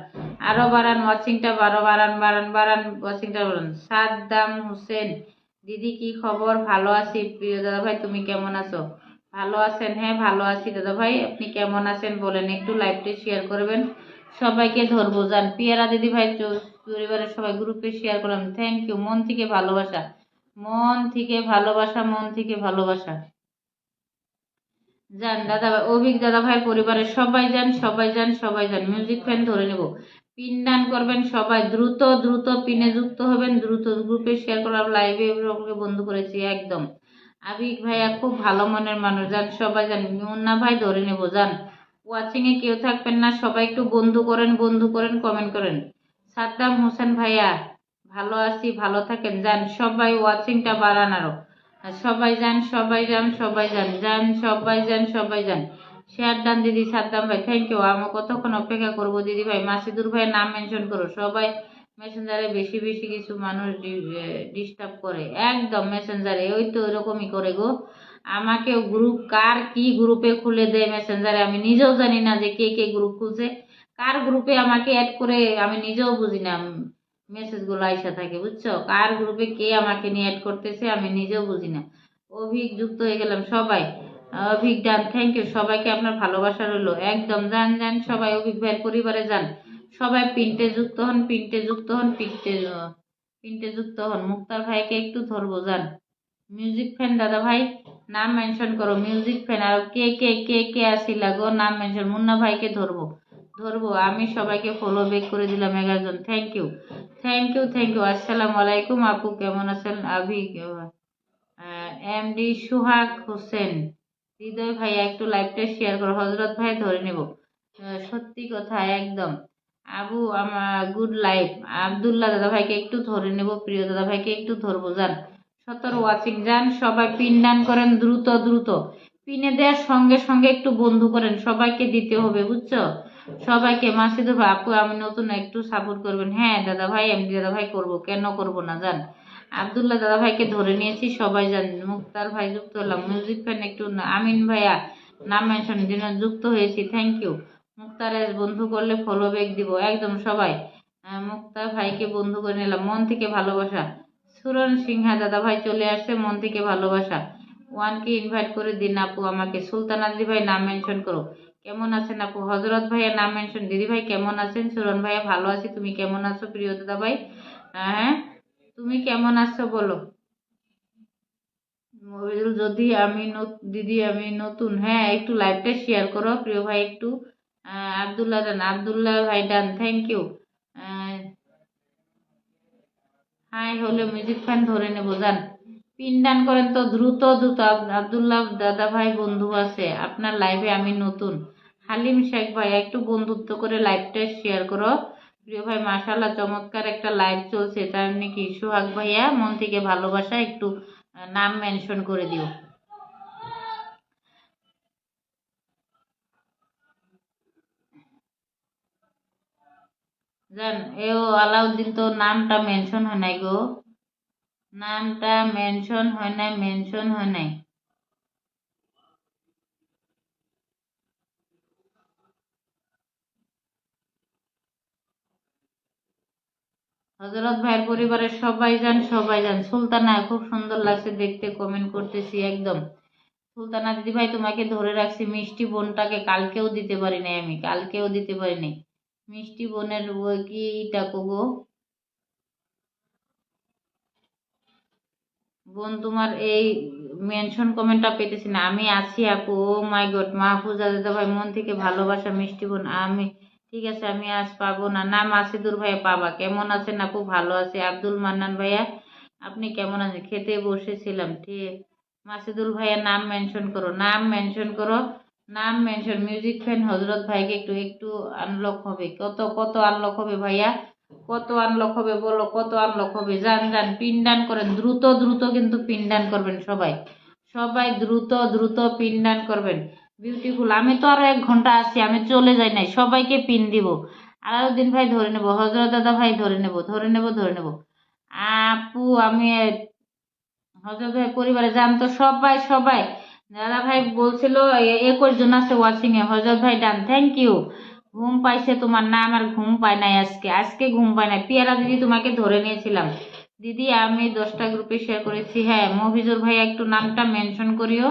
আরো বাড়ান, ওয়াচিংটা বাড়ান বাড়ান বাড়ান, ওয়াচিংটা বাড়ান। সাদ্দাম হোসেন দিদি কি খবর, ভালো আছি প্রিয় দাদা ভাই, তুমি কেমন আছো? ভালো আছেন? হ্যাঁ ভালো আছি দাদা ভাই, আপনি কেমন আছেন বলেন, একটু লাইভটি শেয়ার করবেন, সবাইকে ধরবো যান। পিয়ারা দিদি ভাই পরিবারের সবাই গ্রুপে শেয়ার করলাম, থ্যাংক ইউ, মন থেকে ভালোবাসা, মন থেকে ভালোবাসা, মন থেকে ভালোবাসা। যান দাদা ভাই, অভিক দাদা ভাই পরিবারের সবাই যান, সবাই যান, সবাই যান। মিউজিক ফ্যান ধরে নেব, পিন দান করবেন সবাই, দ্রুত দ্রুত পিনে যুক্ত হবেন, দ্রুত গ্রুপে শেয়ার করলাম, লাইভে সকলকে বন্ধ করেছি একদম। আবিক ভাইয়া খুব ভালো মনের মানুষ, যান সবাই যান। মুন্না ভাই ধরে নেব যান। ওয়াচিং এ কেউ থাকবেন না, সবাই একটু বন্ধু করেন, বন্ধু করেন, কমেন্ট করেন। সাদ্দাম হোসেন ভাইয়া ভালো আছি, ভালো থাকেন, যান সবাই, ওয়াচিংটা বাড়ান আরো। আর সবাই যান, সবাই যান, সবাই যান, যান সবাই যান, সবাই যান। শেয়ার ডান দিদি, সাদ্দাম ভাই থ্যাংক ইউ। আমি কতক্ষণ অপেক্ষা করবো দিদি ভাই? মাসিদুর ভাইয়ের নাম মেনশন করো সবাই, মেসেঞ্জারে বেশি বেশি কিছু মানুষ ডিস্টার্ব করে, একদম মেসেঞ্জারে ওই তো এরকমই করে গো। আমাকে গ্রুপ কার কি গ্রুপে খুলে দেয় মেসেঞ্জারে, আমি নিজেও জানি না যে কে কে গ্রুপ খুলছে, কার গ্রুপে আমাকে অ্যাড করে আমি নিজেও বুঝি না, মেসেজ গুলো আইসা থাকে বুঝছো, কার গ্রুপে কে আমাকে নিয়ে অ্যাড করতেছে আমি নিজেও বুঝি না। অভিক যুক্ত হয়ে গেলাম সবাই, অভিক ডান, থ্যাংক ইউ সবাইকে, আপনার ভালোবাসা রইলো, একদম যান যান সবাই, অভিক ভাইয়ের পরিবারে যান সবাই, পিনটে যুক্ত হন, পিনটে যুক্ত হন, পিনটে যুক্ত হন। মুক্তার ভাইকে একটু ধরবো যান। মিউজিক ফ্যান দাদা ভাই নাম মেনশন করো, মিউজিক ফ্যান আর কে কে কে কে আসিলা গো, নাম মেনশন। মুন্না ভাইকে ধরবো, ধরবো আমি, সবাইকে ফলো ব্যাক করে দিলাম 11 জন, thank you thank you thank you. আসসালামু আলাইকুম আপু, কেমন আছেন? এমডি সুহাগ হোসেন, হৃদয় ভাইয়া একটু লাইভটা শেয়ার করো, হজরত ভাই ধরে নেব, সত্যি কথা একদম। আবু আমার গুড লাইফ, আব্দুল্লাহ দাদা ভাইকে একটু ধরে নেব, প্রিয় দাদা ভাইকে একটু ধরবো যান। 17 ওয়াচিং যান সবাই, পিন দান করেন দ্রুত দ্রুত, পিনে দেওয়ার সঙ্গে সঙ্গে একটু বন্ধু করেন, সবাইকে দিতে হবে বুঝছো, সবাইকে। মাসিদুর ভাই আপু আমি নতুন, একটু সাপোর্ট করবেন। হ্যাঁ দাদা ভাই, এমডি দাদা ভাই করবো, কেন করবো না যান। আব্দুল্লাহ দাদা ভাইকে ধরে নিয়েছি, সবাই যান। মুক্তার ভাই যুক্ত হলাম, মিউজিক ফ্যান একটু আমিন ভাইয়া নাম মেনশন দিন যুক্ত হয়েছি, থ্যাংক ইউ। মুক্তার বন্ধু করলে ফলো ব্যাক দিব, একদম সবাই মুক্তা ভাইকে বন্ধু করে নিলাম, মন থেকে ভালোবাসা। সুরন সিংহা দাদা ভাই চলে আসছে, মন থেকে ভালোবাসা। ওয়ানকে ইনভাইট করে দিন আপু আমাকে। সুলতানা দিদি ভাই নাম মেনশন করো। কেমন আছেন আপু? হজরত ভাইয়ের নাম মেনশন। দিদি ভাই কেমন আছেন? সুরন ভাইয়া ভালো আছি, তুমি কেমন আছো প্রিয় দাদা ভাই? হ্যাঁ, তুমি কেমন আছো বলো। মবিদুল যদি দিদি আমি নতুন, হ্যাঁ একটু লাইভটা শেয়ার করো প্রিয় ভাই একটু। আব্দুল্লাহ ডান, আব্দুল্লাহ ভাই ডান, থ্যাংক ইউ। হাই হলে মিউজিক ফ্যান ধরে নেবো, যান পিন ডান করেন তো দ্রুত দ্রুত। আব্দুল্লাহ দাদা ভাই বন্ধু আছে আপনার লাইভে, আমি নতুন। হালিম শেখ ভাই একটু বন্ধুত্ব করে লাইভটা শেয়ার করো প্রিয় ভাই। মাশাআল্লাহ চমৎকার একটা লাইভ চলছে, তার নাকি সোহাগ ভাইয়া মন থেকে ভালোবাসা, একটু নাম মেনশন করে দিও। জান এও আলাউদ্দিন তো নামটা মেনশন হয় নাই গো, নামটা মেনশন হয় নাই, মেনশন হয় নাই। হজরত ভাইয়ের পরিবারের সবাই যান, সবাই যান। সুলতানা খুব সুন্দর লাগছে দেখতে, কমেন্ট করতেছি একদম। সুলতানা দিদি ভাই তোমাকে ধরে রাখছি, মিষ্টি বোনটাকে কালকেও দিতে পারি নাই, আমি কালকেও দিতে পারি নাই। মিষ্টি বোনের ওই কি ডাকো গো বোন, তোমার এই মেনশন কমেন্টটা পেতেছি না। আমি আছি আপু, ও মাই গড। মাহফুজা দাদা ভাই মন থেকে ভালোবাসা, মিষ্টি বোন আমি ঠিক আছে, আমি আজ পাবো না। নাম আসিদুর ভাইয়া পাবা। কেমন আছেন আপু? ভালো আছে। আব্দুল মান্নান ভাইয়া আপনি কেমন আছেন? খেতে বসেছিলাম, ঠিক। মাসিদুল ভাইয়া নাম মেনশন করো, নাম মেনশন করো, নাম মেনশন। মিউজিক ফ্যান হজরত ভাইকে একটু একটু আনলক হবে। কত কত আনলক হবে ভাইয়া? কত আনলক হবে বলো, কত আনলক হবে? যান যান পিনডান করেন দ্রুত দ্রুত, কিন্তু পিনডান করবেন সবাই, সবাই দ্রুত দ্রুত পিনডান করবেন। বিউটিফুল, আমি তো আরো 1 ঘন্টা আছি, আমি চলে যাই নাই, সবাইকে পিন দিব। আলাউদ্দিন ভাই ধরে নেব, হজরত দাদা ভাই ধরে নেব, ধরে নেব, ধরে নেব। আপু আমি হজরত ভাই পরিবারে যান তো সবাই সবাই। দাদা ভাই বলছিল 21 জন আছে ওয়াচিং এ। হজরত ভাই ডান, থ্যাংক ইউ। ঘুম পাইছে তোমার? না আমার ঘুম পায় নাই, আজকে আজকে ঘুম পায় নাই। পিয়ারা দিদি তোমাকে ধরে নিয়েছিলাম দিদি, আমি 10টা গ্রুপে শেয়ার করেছি। হ্যাঁ মফিজুর ভাই একটু নামটা মেনশন করিও,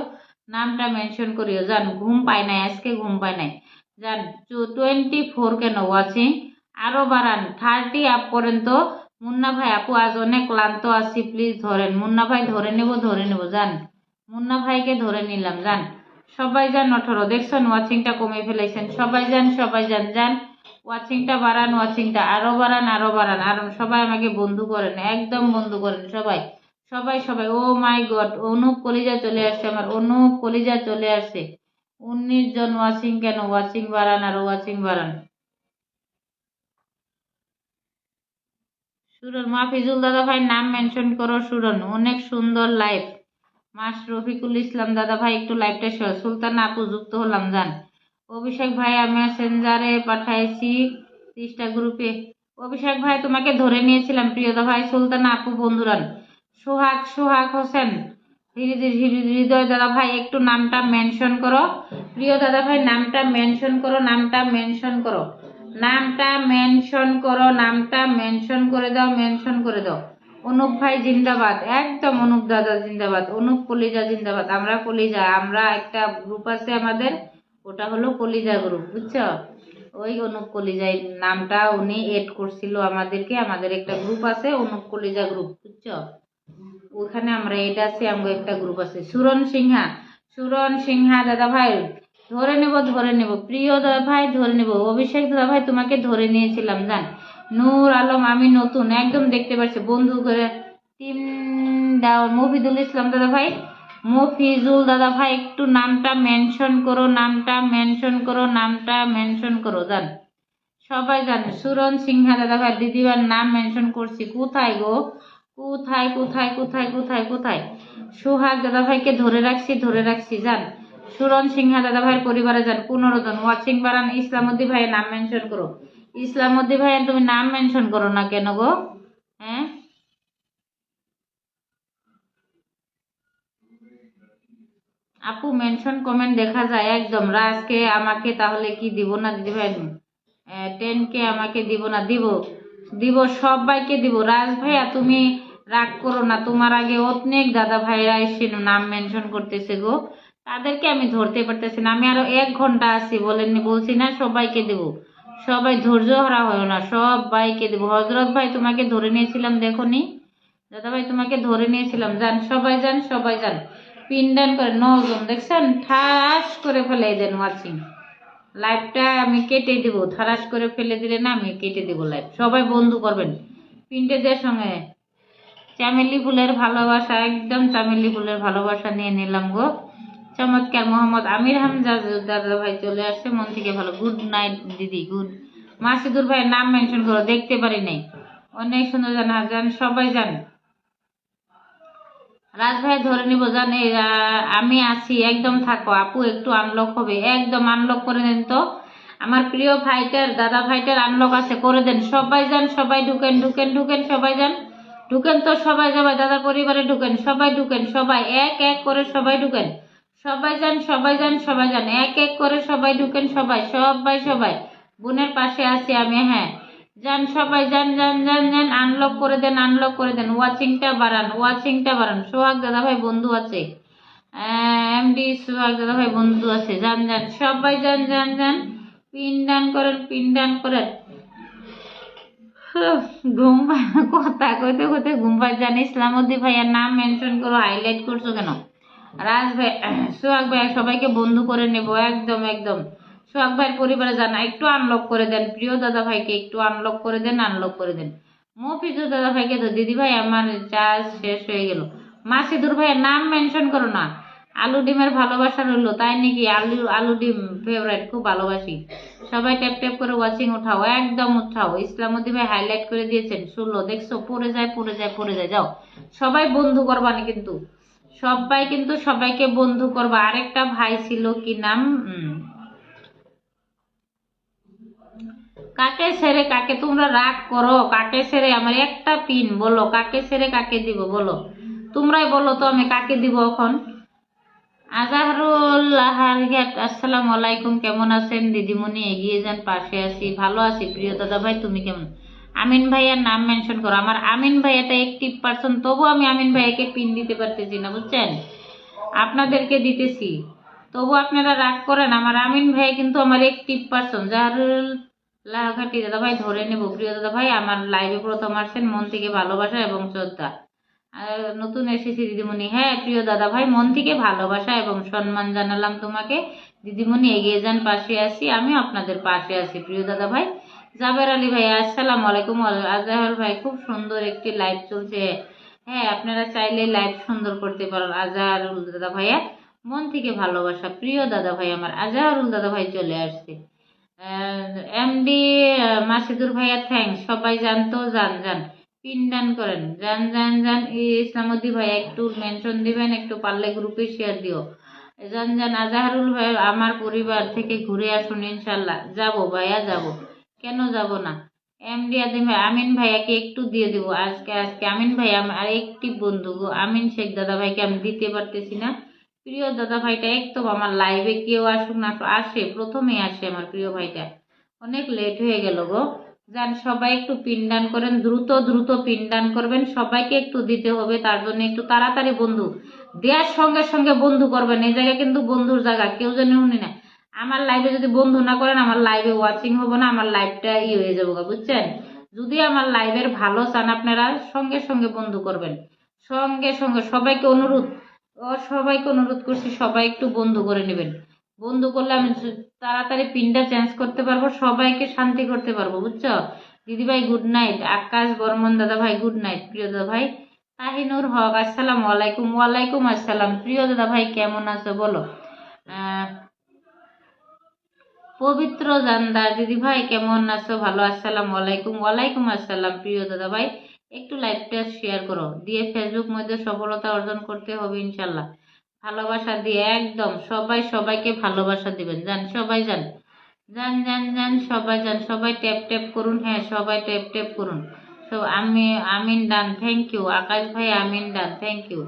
নামটা মেনশন করিও। যান ঘুম পায় নাই, আজকে ঘুম পায় নাই। যান 24 কেন ওয়াচিং, আরো বাড়ান 30 আপ করেন তো। মুন্না ভাই আপু আজ অনেক ক্লান্ত আছি, প্লিজ ধরেন। মুন্না ভাই ধরে নেব, ধরে নেব, যান মুন্না ভাইকে ধরে নিলাম। যান সবাই যান। 18 দেখছেন ওয়াচিংটা কমে ফেলেছেন, সবাই যান, সবাই যান, যান ওয়াচিংটা বাড়ান, ওয়াচিংটা আরো বাড়ান, আরো বাড়ান। আর সবাই আমাকে বন্ধু করেন, একদম বন্ধু করেন সবাই, সবাই সবাই। ও মাই গড, অনুপ কলিজা চলে আসছে আমার, অনুপ কলিজা চলে আসছে। 19 জন ওয়াচিং কেন? ওয়াচিং বাড়ান, আর ওয়াচিং বাড়ান। সুরন মাহফিজুল দাদা ভাই নাম মেনশন করো। সুরন অনেক সুন্দর লাইভ। মাস রফিকুল ইসলাম দাদা ভাই একটু লাইভটা শেয়ার। সুলতান আপু যুক্ত হলাম, যান। অভিষেক ভাই আমি মেসেঞ্জারে পাঠাইছি 30টা গ্রুপে। অভিষেক ভাই তোমাকে ধরে নিয়েছিলাম প্রিয় দা ভাই। সুলতান আপু বন্ধুরান। সোহাগ সোহাগ হোসেন হৃদয় দাদা ভাই একটু নামটা মেনশন করো প্রিয় দাদা ভাই, নামটা মেনশন করো, নামটা মেনশন করো, নামটা মেনশন করো, নামটা মেনশন করে দাও, মেনশন করে দাও। অনুপ ভাই জিন্দাবাদ, একদম অনুপ দাদা জিন্দাবাদ, অনুপ কলিজা জিন্দাবাদ। আমরা কলিজা, আমরা একটা গ্রুপ আছে আমাদের, ওটা হলো কলিজা গ্রুপ, বুঝছো? ওই অনুপ কলিজা এই নামটা উনি এড করছিল আমাদেরকে, আমাদের একটা গ্রুপ আছে অনুপ কলিজা গ্রুপ, বুঝছো? ওখানে আমরা এটা আছি, আমগো একটা গ্রুপ আছে। সুরন সিংহা, সুরন সিংহা দাদা ভাই ধরে নেব, ধরে নেব প্রিয় দাদা ভাই, ধরে নেব। অভিষেক দাদা ভাই তোমাকে ধরে নিয়েছিলাম, জান। নূর আলম আমি নতুন, একদম দেখতে পাচ্ছি বন্ধু করে টিম দাও। মফিদুল ইসলাম দাদা ভাই, মফিজুল দাদা ভাই একটু নামটা মেনশন করো, নামটা মেনশন করো, নামটা মেনশন করো, জান সবাই জানে। সুরন সিংহা দাদা ভাই দিদিবার নাম মেনশন করছি, কোথায় গো? কোথায় কোথায় কোথায় কোথায় কোথায়? সোহাগ দাদা ভাইকে ধরে রাখছি, ধরে রাখছি, যান। সুরন সিংহা দাদা ভাইয়ের পরিবারে যান। 15 জন ওয়াচিং বাড়ান। ইসলামউদ্দি ভাইয়ের নাম মেনশন করো। ইসলামউদ্দি ভাই তুমি নাম মেনশন করো না কেন গো? হ্যাঁ আপু মেনশন কমেন্ট দেখা যায় একদম। রাজকে আমাকে তাহলে কি দিব না দিদি ভাই? 10K আমাকে দিব না? দিব। দিব, সবাইকে দিব। রাজ ভাইয়া তুমি রাগ করো না, তোমার আগে অনেক দাদা ভাইরা এসে নাম মেনশন করতেছে গো, তাদেরকে আমি ধরতে পারতেছি না। আমি আরো 1 ঘন্টা আছি, বলছি না সবাইকে দেব। সবাই ধৈর্য হারা হয় না, সবাইকে দেব। হজরত ভাই তোমাকে ধরে নিয়েছিলাম, দেখো নি দাদা ভাই তোমাকে ধরে নিয়েছিলাম। যান সবাই, যান সবাই, যান পিনডান করে 9 জন দেখছেন, ঠাস করে ফেলে দেন ওয়াচিং। লাইভটা আমি কেটে দিব, ঠাস করে ফেলে দিলে না আমি কেটে দিব লাইভ। সবাই বন্ধু করবেন পিন্টেদের সঙ্গে। চামেলি ফুলের ভালোবাসা, একদম চামেলি ফুলের ভালোবাসা নিয়ে নিলাম গো। চমৎকার। মোহাম্মদ আমির হামজা দাদা ভাই চলে আসছে, মন থেকে ভালো। গুড নাইট দিদি, গুড। মাসিদুর ভাইয়ের নাম মেনশন করো, দেখতে পারি নাই। অনেক সুন্দর, জানা যান সবাই, যান। রাজ ভাই ধরে নিব, জান আমি আছি, একদম থাকো। আপু একটু আনলক হবে, একদম আনলক করে দেন তো। আমার প্রিয় ভাইটার, দাদা ভাইটার আনলক আছে, করে দেন। সবাই যান, সবাই ঢুকেন ঢুকেন ঢুকেন, সবাই যান, ঢুকেন তো সবাই, সবাই দাদার পরিবারে ঢুকেন, সবাই ঢুকেন, সবাই এক এক করে সবাই ঢুকেন। সবাই যান, সবাই যান, সবাই যান, এক এক করে সবাই ঢুকেন, সবাই সবাই সবাই। বোনের পাশে আছি আমি, হ্যাঁ। যান সবাই, যান যান যান যান, আনলক করে দেন, আনলক করে দেন। ওয়াচিংটা বাড়ান, ওয়াচিংটা বাড়ান। সোহাগ দাদা ভাই বন্ধু আছে, এমডি সোহাগ দাদা ভাই বন্ধু আছে। যান যান সবাই, যান যান যান, পিন ডান করেন, পিন ডান করেন। ঘুম কথা কইতে কইতে ঘুম পাই। জান ইসলামউদ্দিন ভাইয়ার নাম মেনশন করো, হাইলাইট করছো কেন? রাজ ভাই, সোহাগ ভাই সবাইকে বন্ধু করে নেব, একদম একদম। সোহাগ ভাইয়ের পরিবারে জানা, একটু আনলক করে দেন। প্রিয় দাদা ভাইকে একটু আনলক করে দেন, আনলক করে দেন। মফিজুর দাদা ভাইকে তো, দিদি ভাই আমার চার্জ শেষ হয়ে গেল। মাসিদুর ভাইয়ের নাম মেনশন করো না। আলু ডিমের ভালোবাসা রইলো, তাই নাকি? আলু আলু ডিম ফেভারিট, খুব ভালোবাসি। সবাই ট্যাপ ট্যাপ করে ওয়াচিং উঠাও, একদম উঠাও। ইসলামউদ্দিন ভাই হাইলাইট করে দিয়েছেন, শুনলো দেখছো? পড়ে যায় পড়ে যায় পড়ে যায়, যাও সবাই বন্ধু করবানি কিন্তু, সবাই কিন্তু সবাইকে বন্ধু করবা। আরেকটা ভাই ছিল, কি নাম, কাকে ছেড়ে কাকে তোমরা রাগ করো? কাকে ছেড়ে? আমার একটা পিন বলো, কাকে ছেড়ে কাকে দিব বলো, তোমরাই বলো তো, আমি কাকে দিব এখন? আজাহারুল আহারিয়াত, আসসালামু আলাইকুম, কেমন আছেন দিদিমণি? এগিয়ে যান, পাশে আছি, ভালো আছি। প্রিয় দাদা ভাই তুমি কেমন? আমিন ভাইয়ার নাম মেনশন করো। আমার আমিন ভাইয়াটা 80%, তবু আমি আমিন ভাইয়াকে পিন দিতে পারতেছি না, বুঝছেন? আপনাদেরকে দিতেছি, তবু আপনারা রাগ করেন। আমার আমিন ভাই কিন্তু আমার 80%। জাহারুল লাহাঘাটি দাদা ভাই ধরে নেব। প্রিয় দাদা ভাই আমার লাইভে প্রথম আসছেন, মন থেকে ভালোবাসা এবং শ্রদ্ধা। আর নতুন এসেছি দিদিমণি, হ্যাঁ প্রিয় দাদা ভাই, মন থেকে ভালোবাসা এবং সম্মান জানালাম তোমাকে। দিদিমণি এগিয়ে যান, পাশে আছি, আমি আপনাদের পাশে আছি। প্রিয় দাদা ভাই জাবের আলী ভাই, আসসালামু আলাইকুম। আজহার ভাই, খুব সুন্দর একটি লাইভ চলছে। হ্যাঁ আপনারা চাইলে লাইভ সুন্দর করতে পারেন। আজহারুল দাদা ভাইয়া মন থেকে ভালোবাসা। প্রিয় দাদা ভাই আমার আজহারুল দাদা ভাই চলে আসছে। এমডি মাসিদুর ভাইয়া থ্যাংকস। সবাই জানতো, যান যান, পিন ডান করেন, যান যান যান। ইসলামউদ্দিন ভাইয়া একটু মেনশন দিবেন, একটু পারলে গ্রুপে শেয়ার দিও। যান যান। আজহারুল ভাই আমার পরিবার থেকে ঘুরে আসুন, ইনশাল্লাহ যাব ভাইয়া, যাব, কেন যাব না। এমডি আদিম ভাই, আমিন ভাইয়াকে একটু দিয়ে দিব আজকে। আজকে আমিন ভাই আমার একটি বন্ধু গো, আমিন শেখ দাদা ভাইকে আমি দিতে পারতেছি না। প্রিয় দাদা ভাইটা একদম আমার লাইভে কেউ আসুক না, আসে প্রথমেই আসে আমার প্রিয় ভাইটা। অনেক লেট হয়ে গেল গো। যান সবাই একটু পিনদান করেন, দ্রুত দ্রুত পিনদান করবেন, সবাইকে একটু দিতে হবে, তার জন্য একটু তাড়াতাড়ি বন্ধু দেওয়ার সঙ্গে সঙ্গে বন্ধু করবেন। এই জায়গায় কিন্তু বন্ধুর জায়গা, কেউ যেন শুনি না। আমার লাইভে যদি বন্ধু না করেন, আমার লাইভে ওয়াচিং হবে না, আমার লাইভটা হয়ে যাবো গা, বুঝছেন? যদি আমার লাইভের ভালো চান আপনারা, সঙ্গে সঙ্গে বন্ধু করবেন, সঙ্গে সঙ্গে। সবাইকে অনুরোধ, সবাইকে অনুরোধ করছি, সবাই একটু বন্ধু করে নেবেন। বন্ধু করলে আমি তাড়াতাড়ি পিনটা চেঞ্জ করতে পারবো, সবাইকে শান্তি করতে পারবো, বুঝছো? দিদি ভাই গুড নাইট। আকাশ বর্মন দাদা ভাই গুড নাইট। প্রিয় দাদা ভাই তাহিনুর হক, আসসালামু আলাইকুম। ওয়ালাইকুম আসসালাম। প্রিয় দাদা ভাই কেমন আছো বলো? আহ পবিত্র জানদার দিদি ভাই কেমন আছো? ভালো, আসসালামু আলাইকুম। ওয়ালাইকুম আসসালাম। প্রিয় দাদা ভাই একটু লাইভটা শেয়ার করো, দিয়ে ফেসবুক মধ্যে সফলতা অর্জন করতে হবে ইনশাল্লাহ। ভালোবাসা দিয়ে একদম সবাই সবাইকে ভালোবাসা দিবেন। যান সবাই, যান যান যান যান, সবাই যান, সবাই ট্যাপ ট্যাপ করুন, হ্যাঁ সবাই ট্যাপ ট্যাপ করুন। সো আমি আমিন ডান, থ্যাংক ইউ। আকাশ ভাই আমিন ডান, থ্যাংক ইউ।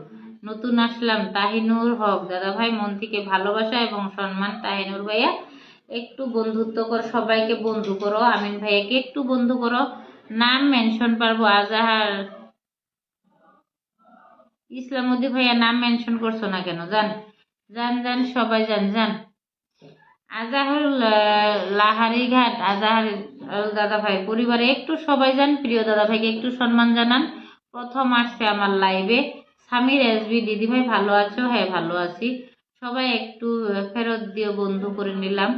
নতুন আসলাম, তাহিনুর হক দাদা ভাই, মন থেকে ভালোবাসা এবং সম্মান। তাহিনুর ভাইয়া একটু বন্ধুত্ব কর, সবাইকে বন্ধু করো। আমিন ভাইয়াকে একটু বন্ধু করো। নাম মেনশন পারবো। আজাহার ইসলামউদ্দি ভাইয়া নাম মেনশন করছো না কেন? যান যান যান, সবাই যান যান। আজাহারুল লাহারিঘাট, আজাহারুল দাদা ভাই পরিবারে একটু সবাই যান, প্রিয় দাদা ভাইকে একটু সম্মান জানান। প্রথম আসছে আমার লাইভে। সামির এসবি দিদি ভাই ভালো আছো? হ্যাঁ ভালো আছি। সবাই একটু ফেরত দিয়ে বন্ধু করে নিলাম।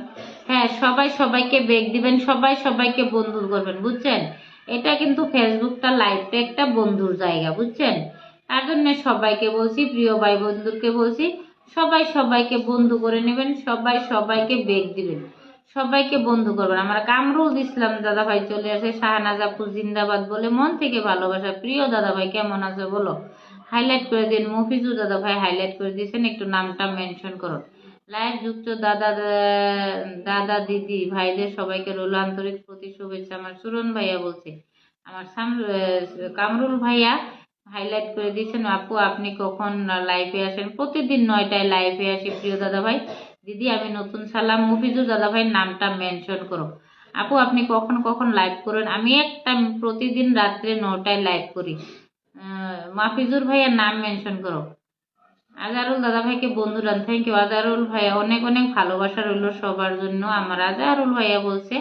হ্যাঁ সবাই সবাইকে বেগ দিবেন, সবাই সবাইকে বন্ধু করবেন, বুঝছেন? এটা কিন্তু ফেসবুকটা লাইভটা একটা বন্ধুর জায়গা, বুঝছেন? তার জন্য সবাইকে বলছি, প্রিয় ভাই বন্ধুকে বলছি, সবাই সবাইকে বন্ধু করে নেবেন, সবাই সবাইকে বেগ দিবেন, সবাইকে বন্ধু করবেন। আমার কামরুল ইসলাম দাদা ভাই চলে আসে, শাহনাজ আপু জিন্দাবাদ বলে মন থেকে ভালোবাসা। প্রিয় দাদা ভাই কেমন আছো বলো, হাইলাইট করে দিন। মফিজুর দাদা ভাই হাইলাইট করে দিয়েছেন, একটু নামটা মেনশন করো। লাইভ যুক্ত দাদা দাদা দিদি ভাইদের সবাইকে রইল আন্তরিক প্রতি শুভেচ্ছা। আমার সুরন ভাইয়া বলছে, আমার কামরুল ভাইয়া হাইলাইট করে দিয়েছেন। আপু আপনি কখন লাইভে আসেন? প্রতিদিন 9টায় লাইভে আসি প্রিয় দাদা ভাই। দিদি আমি নতুন সালাম। মফিজুর দাদা ভাই নামটা মেনশন করো। আপু আপনি কখন কখন লাইভ করেন? আমি একটা প্রতিদিন রাত্রে 9টায় লাইভ করি। মাফিজুর ভাইয়ের নাম মেনশন করো। আজারুল দাদা ভাইকে বন্ধু রান, থ্যাংক ইউ। আজারুল ভাইয়া অনেক অনেক ভালোবাসা রইল সবার জন্য। আমার আজারুল ভাইয়া বলছে,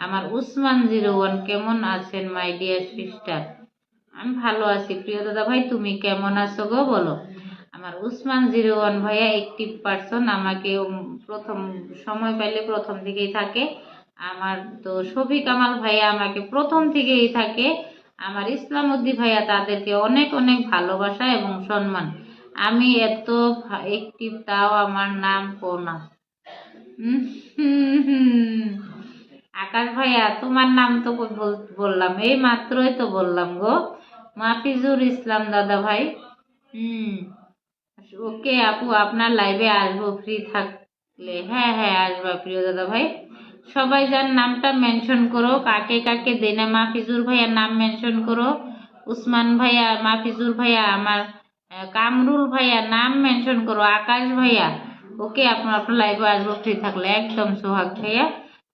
আমার উসমান 01 কেমন আছেন মাই ডিয়ার সিস্টার? আমি ভালো আছি প্রিয় দাদা ভাই, তুমি কেমন আছো গো বলো। আমার উসমান 01 ভাইয়া একটিভ পারসন, আমাকে প্রথম সময় পাইলে প্রথম থেকেই থাকে। আমার তো শফিক কামাল ভাইয়া আমাকে প্রথম থেকেই থাকে। আমার ইসলামউদ্দি ভাইয়া, তাদেরকে অনেক অনেক ভালোবাসা এবং সম্মান। আমি এত একটিভ, তাও আমার নাম কোনা। আকাশ ভাইয়া তোমার নাম তো বললাম, এই মাত্রই তো বললাম গো। মাফিজুর ইসলাম দাদা ভাই, ওকে আপু আপনার লাইভে আসবো ফ্রি থাকলে। হ্যাঁ হ্যাঁ আসবা প্রিয় দাদা ভাই। সবাই যার নামটা মেনশন করো, কাকে কাকে দেনা। মাফিজুর ভাইয়ার নাম মেনশন করো, উসমান ভাইয়া, মাফিজুর ভাইয়া, আমার কামরুল ভাইয়া নাম মেনশন করো, আকাশ ভাইয়া। ওকে আপনার লাইভে আসবো ফ্রি থাকলে একদম। সোহাগ ভাইয়া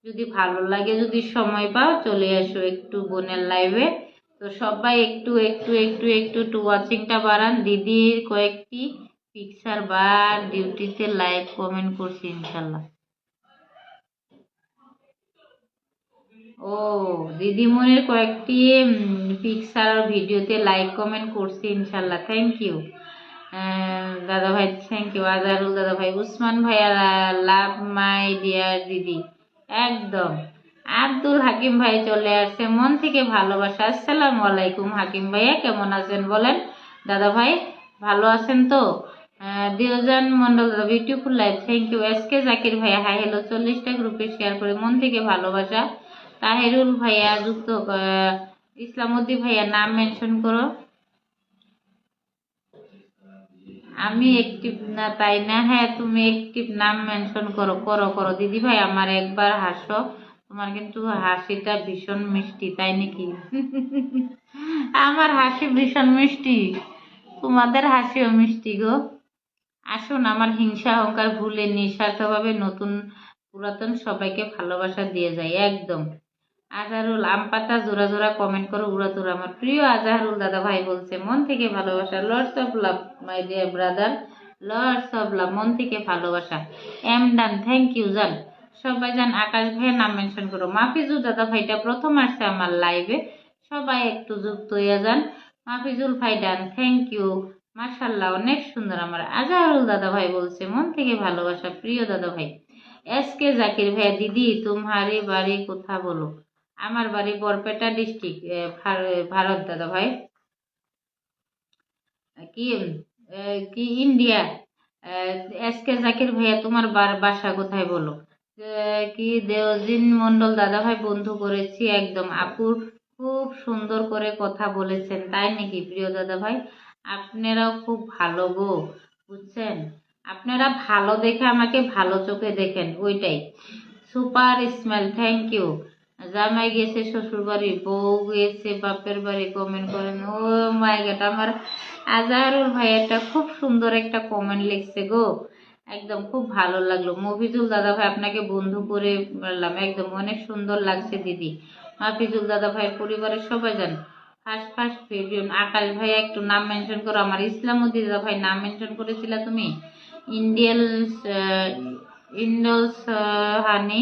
যদি ভালো লাগে, যদি সময় পাও চলে আসো একটু বোনের লাইভে। তো সবাই একটু একটু একটু একটু একটু ওয়াচিংটা বাড়ান। দিদির কয়েকটি পিকচার বা ডিউটিতে লাইক কমেন্ট করছি ইনশাল্লাহ। ও দিদিমণির কয়েকটি পিকচার আর ভিডিওতে লাইক কমেন্ট করছি ইনশাল্লাহ, থ্যাংক ইউ দাদা ভাই, থ্যাংক ইউ। আজারুল দাদা ভাই, উসমান ভাইয়া লাভ মাই ডিয়ার দিদি, একদম। আব্দুল হাকিম ভাই চলে আসছে, মন থেকে ভালোবাসা। আসসালামু আলাইকুম হাকিম ভাইয়া, কেমন আছেন বলেন দাদা ভাই? ভালো আছেন তো? দিওজান মন্ডল দাদা beautiful life, thank you. SK Zakir ভাইয়া হাই হ্যালো, 40টা গ্রুপে শেয়ার করে মন থেকে ভালোবাসা। তাহেরুল ভাইয়া যুক্ত, ইসলামউদ্দি ভাইয়া নাম মেনশন করো। আমি একটিভ না তাই না? হ্যাঁ তুমি একটিভ, নাম মেনশন করো করো করো দিদি ভাই। আমার একবার হাসো, তোমার কিন্তু হাসিটা ভীষণ মিষ্টি, তাই নাকি? আমার হাসি ভীষণ মিষ্টি, তোমাদের হাসিও মিষ্টি গো। আসুন আমার হিংসা অহংকার ভুলে নিঃস্বার্থভাবে নতুন পুরাতন সবাইকে ভালোবাসা দিয়ে যায়, একদম। আজহারুল আম পাতা জোড়া জোড়া কমেন্ট করো উড়াতুরা। আমার প্রিয় আজহারুল দাদা ভাই বলছে, মন থেকে ভালোবাসা, Lords of love my dear brother, Lords of love, মন থেকে ভালোবাসা। এম ডান, থ্যাংক ইউ জান। সবাই যান আকাশ ভাইয়ের নাম মেনশন করো। মাফিজুল দাদা ভাইটা প্রথম আসছে আমার লাইভে, সবাই একটু যুক্ত হয়ে যান। মাফিজুল ভাই ডান, থ্যাংক ইউ। মাশাল্লাহ অনেক সুন্দর। আমার আজহারুল দাদা ভাই বলছে, মন থেকে ভালোবাসা প্রিয় দাদা ভাই। এসকে জাকির ভাইয়া, দিদি তোমারি বাড়ি কোথা বলো? আমার বাড়ি বরপেটা ডিস্ট্রিক্ট, ভারত দাদা ভাই। কি কি ইন্ডিয়া? এসকে জাকির ভাইয়া তোমার বাসা কোথায় বলো? কি দেওজিন মন্ডল দাদা ভাই বন্ধু করেছি, একদম। আপুর খুব সুন্দর করে কথা বলেছেন, তাই নাকি প্রিয় দাদা ভাই? আপনারাও খুব ভালো গো, বুঝছেন? আপনারা ভালো দেখে আমাকে ভালো চোখে দেখেন, ওইটাই। Super smell, thank you. জামাই গেছে শ্বশুর বাড়ি, বউ গেছে বাপের বাড়ি, কমেন্ট করেন। ও মাই গড, আমার আজহারুল ভাই একটা খুব সুন্দর একটা কমেন্ট লিখছে গো, একদম খুব ভালো লাগলো। মফিজুল দাদা ভাই আপনাকে বন্ধু করে বললাম, একদম অনেক সুন্দর লাগছে দিদি। মাফিজুল দাদা ভাইয়ের পরিবারের সবাই যান। ফার্স্ট ফার্স্ট ভিডিও আকাশ ভাই একটু নাম মেনশন করো। আমার ইসলামউদ্দি দাদা ভাই নাম মেনশন করেছিল তুমি। ইন্ডিয়ালস ইন্ডলস হানি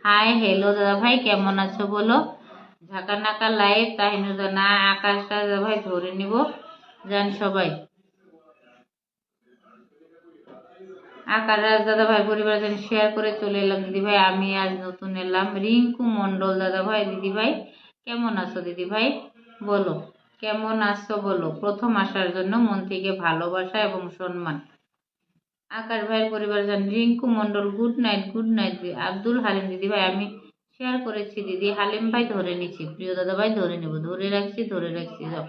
হাই হ্যালো দাদা ভাই কেমন আছো বলো। ঝাঁকা নাকা লাইভ তাহিনুর না আকাশটা দাদা ভাই ধরে নিব যান সবাই। আকাশ দাদা ভাই পরিবার যেন শেয়ার করে চলে এলাম দিদি ভাই। আমি আজ নতুন এলাম। রিঙ্কু মন্ডল দাদা ভাই দিদি ভাই কেমন আছো দিদি ভাই বলো। কেমন আছো বলো। প্রথম আসার জন্য মন থেকে ভালোবাসা এবং সম্মান। আকাশ ভাইয়ের পরিবার যান। Rinku Mondal good night good night. Abdul Halim দিদি ভাই আমি শেয়ার করেছি দিদি। হালিম ভাই ধরে নিচ্ছি। প্রিয় দাদা ভাই ধরে নেব। ধরে রাখছি যাও।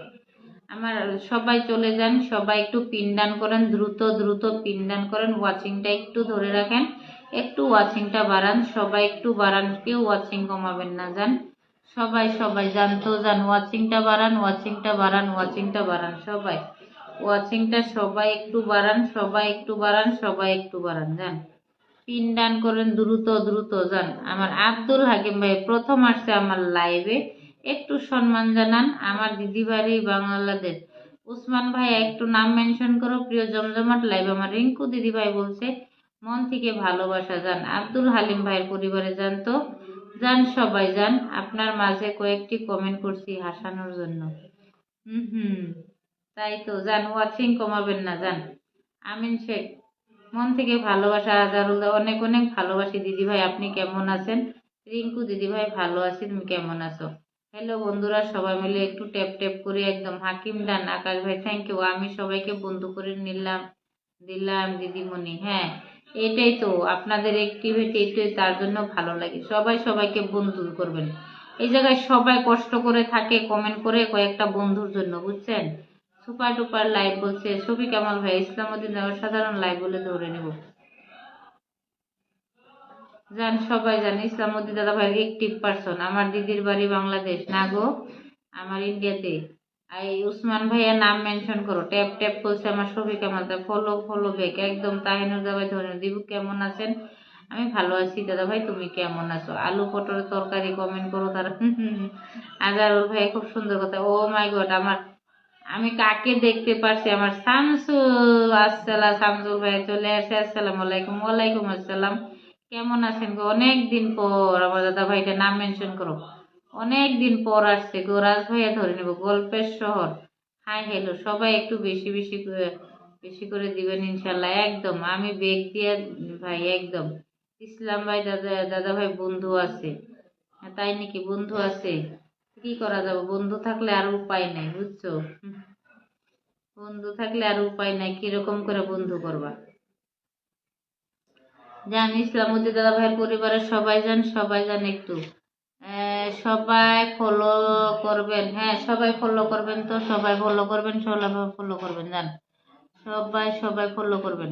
আমার সবাই চলে যান। সবাই একটু পিনডান করেন দ্রুত দ্রুত পিনডান করেন। ওয়াচিংটা একটু ধরে রাখেন। একটু ওয়াচিংটা বাড়ান। সবাই একটু বাড়ান। কেউ ওয়াচিং কমাবেন না যান। সবাই সবাই যান তো যান। ওয়াচিংটা বাড়ান ওয়াচিংটা বাড়ান ওয়াচিংটা বাড়ান সবাই। ওয়াচিংটা সবাই একটু বাড়ান সবাই একটু বাড়ান সবাই একটু বাড়ান যান। পিনডান করেন দ্রুত দ্রুত যান। আমার আব্দুল হাকিম ভাই প্রথম আসছে আমার লাইভে। একটু সম্মান জানান। আমার দিদি বাড়ি বাংলাদেশ। উসমান ভাই একটু নাম মেনশন করো। প্রিয় জমজমাট লাইভ। আমার রিঙ্কু দিদি ভাই বলছে মন থেকে ভালোবাসা যান। আব্দুল হালিম ভাইয়ের পরিবারে যান তো যান সবাই যান। আপনার মাঝে কয়েকটি কমেন্ট করছি হাসানোর জন্য। হুম তাই তো যান। ওয়াচিং কমাবেন না যান। আমিন শেখ মন থেকে ভালোবাসা। আজারুল অনেক অনেক ভালোবাসি দিদি ভাই। আপনি কেমন আছেন। রিঙ্কু দিদি ভাই ভালো আছি। তুমি কেমন আছো। হ্যালো বন্ধুরা সবাই মিলে একটু ট্যাপ ট্যাপ করে একদম। হাকিম ডান আকাশ ভাই থ্যাংক ইউ। আমি সবাইকে বন্ধু করে নিলাম দিলাম দিদিমণি। হ্যাঁ এটাই তো আপনাদের অ্যাক্টিভিটি এটাই তার জন্য ভালো লাগে। সবাই সবাইকে বন্ধু করবেন। এই জায়গায় সবাই কষ্ট করে থাকে কমেন্ট করে কয়েকটা বন্ধুর জন্য বুঝছেন। সুপার টুপার লাইভ বলছে শফিক কামাল ভাই ইসলামউদ্দিন অসাধারণ লাইভ বলে ধরে নেব যান সবাই যান। ইসলামউদ্দিন দাদা ভাই অ্যাক্টিভ পারসন। আমার দিদির বাড়ি বাংলাদেশ না গো আমার ইন্ডিয়াতে। এই উসমান ভাইয়া নাম মেনশন করো। ট্যাপ ট্যাপ করছে আমার Shafiq Kamal follow follow back একদম। তাহিনুর দাদা ভাই ধরে দিবু কেমন আছেন। আমি ভালো আছি দাদা ভাই তুমি কেমন আছো। আলু পটলের তরকারি কমেন্ট করো তারা। আজারুল ভাই খুব সুন্দর কথা। ও মাই গড আমার আমি কাকে দেখতে পারছি। আমার শামসুল আসসালাম শামসুল ভাই চলে আসে। আসসালামু আলাইকুম। ওয়ালাইকুম আসসালাম। কেমন আছেন গো। অনেক দিন পর আমার দাদা ভাইটা নাম মেনশন করো। অনেক দিন পর আসছে গো। রাজ ভাইয়া ধরে নেব। গল্পের শহর হাই হ্যালো সবাই একটু বেশি বেশি বেশি করে দিবেন ইনশাল্লাহ একদম। আমি বেগ দিয়ে ভাই একদম। ইসলাম ভাই দাদা দাদা ভাই বন্ধু আছে। তাই নাকি বন্ধু আছে। কি করা যাবে বন্ধু থাকলে আর উপায় নাই বুঝছো। বন্ধু থাকলে আর উপায় নাই। কিরকম করে বন্ধু করবা। যান ইসলামউদ্দিন দাদা ভাইয়ের পরিবারের সবাই যান একটু সবাই ফলো করবেন। হ্যাঁ সবাই ফলো করবেন তো সবাই ফলো করবেন সবাই ফলো করবেন যান। সবাই সবাই ফলো করবেন।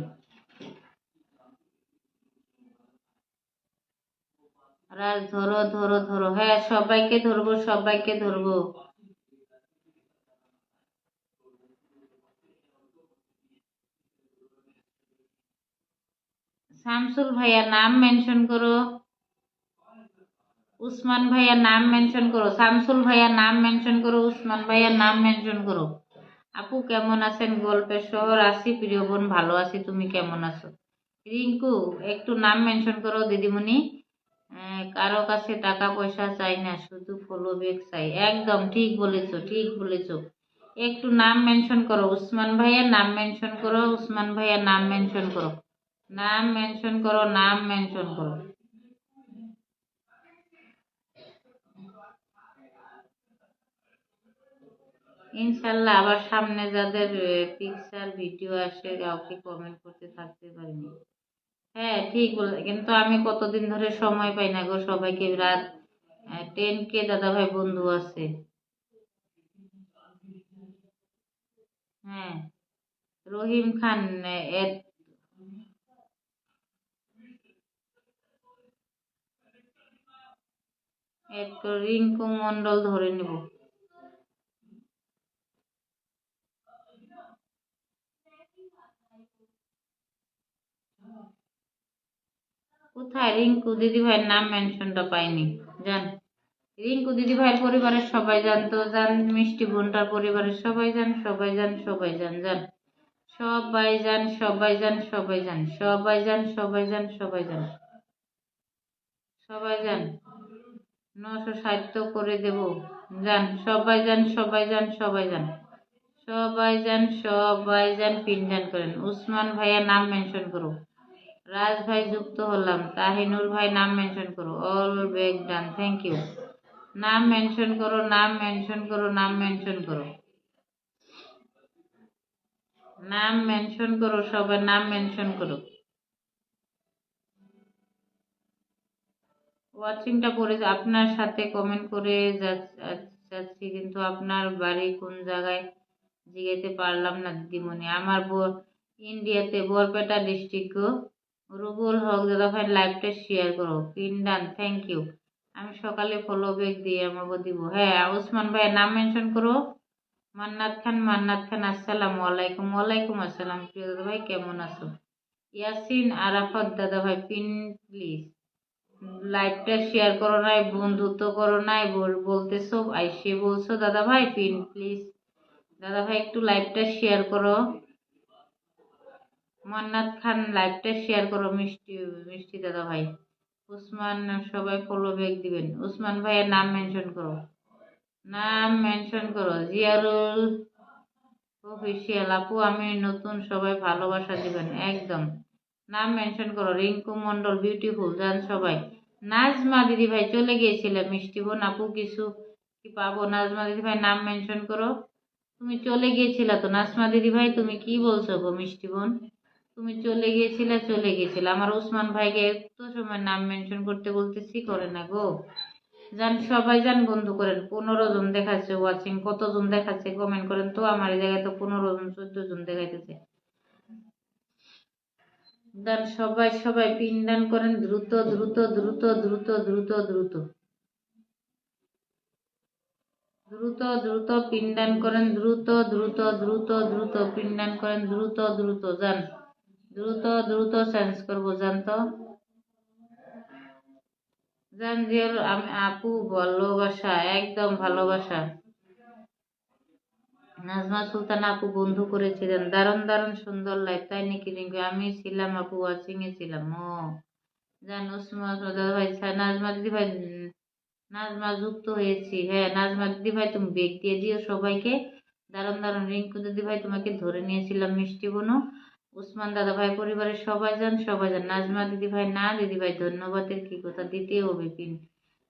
রাজ ধরো ধরো ধরো। হ্যাঁ সবাইকে ধরবো সবাইকে ধরবো। শামসুল ভাইয়া নাম মেনশন করো। উসমান ভাইয়া নাম মেনশন করো। শামসুল ভাইয়া নাম মেনশন করো। উসমান ভাইয়া নাম মেনশন করো। আপু কেমন আছেন। গল্পের শহর আছি প্রিয় বোন ভালো আছি। তুমি কেমন আছো। রিঙ্কু একটু নাম মেনশন করো দিদিমণি। কারো কাছে টাকা পয়সা চাই না শুধু ফলো ব্যাক চাই। একদম ঠিক বলেছো ঠিক বলেছো। একটু নাম মেনশন করো। উসমান ভাইয়া নাম মেনশন করো। উসমান ভাইয়া নাম মেনশন করো। নাম মেনশন করো নাম মেনশন করো। ইনশাল্লাহ আবার সামনে যাদের পিকচার ভিডিও আসে কাউকে কমেন্ট করতে থাকতে পারিনি। হ্যাঁ ঠিক বলে কিন্তু আমি কতদিন ধরে সময় পাই না গো সবাইকে। রাত 10K দাদা ভাই বন্ধু আছে। হ্যাঁ রহিম খান এড এড করে রিঙ্কু মন্ডল ধরে নেব। কোথায় রিঙ্কু দিদি ভাইয়ের নাম মেনশনটা পাইনি জান। রিঙ্কু দিদি ভাইয়ের পরিবারের সবাই যান তো যান, মিষ্টি বোনটার পরিবারের সবাই যান, সবাই যান, সবাই যান, যান সবাই যান, সবাই যান, সবাই যান, সবাই যান, সবাই যান, সবাই যান, সবাই যান। 960 তো করে দেব। যান সবাই যান, সবাই যান, সবাই যান, সবাই যান, সবাই যান, পিনডান করেন। উসমান ভাইয়া নাম মেনশন করো। রাজ ভাই যুক্ত হলাম। তাহিনুর ভাই নাম মেনশন করো। All back done, thank you. নাম মেনশন করো, নাম মেনশন করো, নাম মেনশন করো, নাম মেনশন করো, সবাই নাম মেনশন করো। ওয়াচিংটা পড়ে আপনার সাথে কমেন্ট করে যাচ্ছি, কিন্তু আপনার বাড়ি কোন জায়গায় জিগাইতে পারলাম না দিদিমণি। আমার ইন্ডিয়াতে বরপেটা ডিস্ট্রিক্ট গো। রুবুল হক দাদা ভাই লাইভটা শেয়ার করো, পিন ডান, থ্যাংক ইউ। আমি সকালে ফলো ব্যাক দিয়ে আমাকে দিব। হ্যাঁ ওসমান ভাই নাম মেনশন করো। মান্নাত খান, মান্নাত খান আসসালামু আলাইকুম। ওয়ালাইকুম আসসালাম। প্রিয় দাদা ভাই কেমন আছো? ইয়াসিন আরাফাত দাদা ভাই পিন প্লিজ। লাইভটা শেয়ার করো নাই, বন্ধুত্ব করো নাই, বলতেছো আইসে বলছো দাদা ভাই পিন প্লিজ। দাদা ভাই একটু লাইভটা শেয়ার করো। মান্নাত খান লাইভটা শেয়ার করো, মিষ্টি মিষ্টি দাদা ভাই। উসমান সবাই ফলো ব্যাক দিবেন। উসমান ভাইয়ের নাম মেনশন করো, নাম মেনশন করো। জিয়ারুল অফিসিয়াল আপু আমি নতুন, সবাই ভালোবাসা দিবেন একদম। নাম মেনশন করো। রিঙ্কু মন্ডল বিউটিফুল, যান সবাই। নাজমা দিদি ভাই চলে গিয়েছিলে মিষ্টি বোন, আপু কিছু কি পাবো? নাজমা দিদি ভাই নাম মেনশন করো। তুমি চলে গিয়েছিলা তো নাজমা দিদি ভাই, তুমি কি বলছো গো মিষ্টি বোন? তুমি চলে গিয়েছিলে, চলে গিয়েছিলে। আমার উসমান ভাইকে এত সময় নাম মেনশন করতে বলতেছি, করে না গো। যান সবাই যান, বন্ধু করেন। 15 জন দেখাচ্ছে ওয়াচিং, কতজন দেখাচ্ছে কমেন্ট করেন তো। আমার এই জায়গায় তো 15 জন 14 জন দেখাইতেছে। দান সবাই, সবাই পিন দান করেন দ্রুত দ্রুত দ্রুত দ্রুত দ্রুত দ্রুত দ্রুত দ্রুত পিনদান করেন, দ্রুত দ্রুত দ্রুত দ্রুত পিনদান করেন, দ্রুত দ্রুত যান, দ্রুত দ্রুত চেঞ্জ করবো যান তো। যান জিয়ার আমি আপু ভালোবাসা, একদম ভালোবাসা। নাজমা সুলতান আপু বন্ধু করেছিলেন, দারুণ দারুণ সুন্দর লাইফ, তাই নাকি রিঙ্কু? আমি ছিলাম আপু, ওয়াচিং এ ছিলাম। ও জান উসমান ভাই, নাজমা দিদি ভাই, নাজমা যুক্ত হয়েছি। হ্যাঁ নাজমা দিদি ভাই তুমি বেগ দিয়ে দিও সবাইকে। দারুণ দারুণ। রিঙ্কু দিদি ভাই তোমাকে ধরে নিয়েছিলাম মিষ্টি বোনো। উসমান দাদা ভাই পরিবারের সবাই যান, সবাই যান। নাজমা দিদি ভাই না দিদি ভাই ধন্যবাদের কি কথা, দিতে হবে পিন।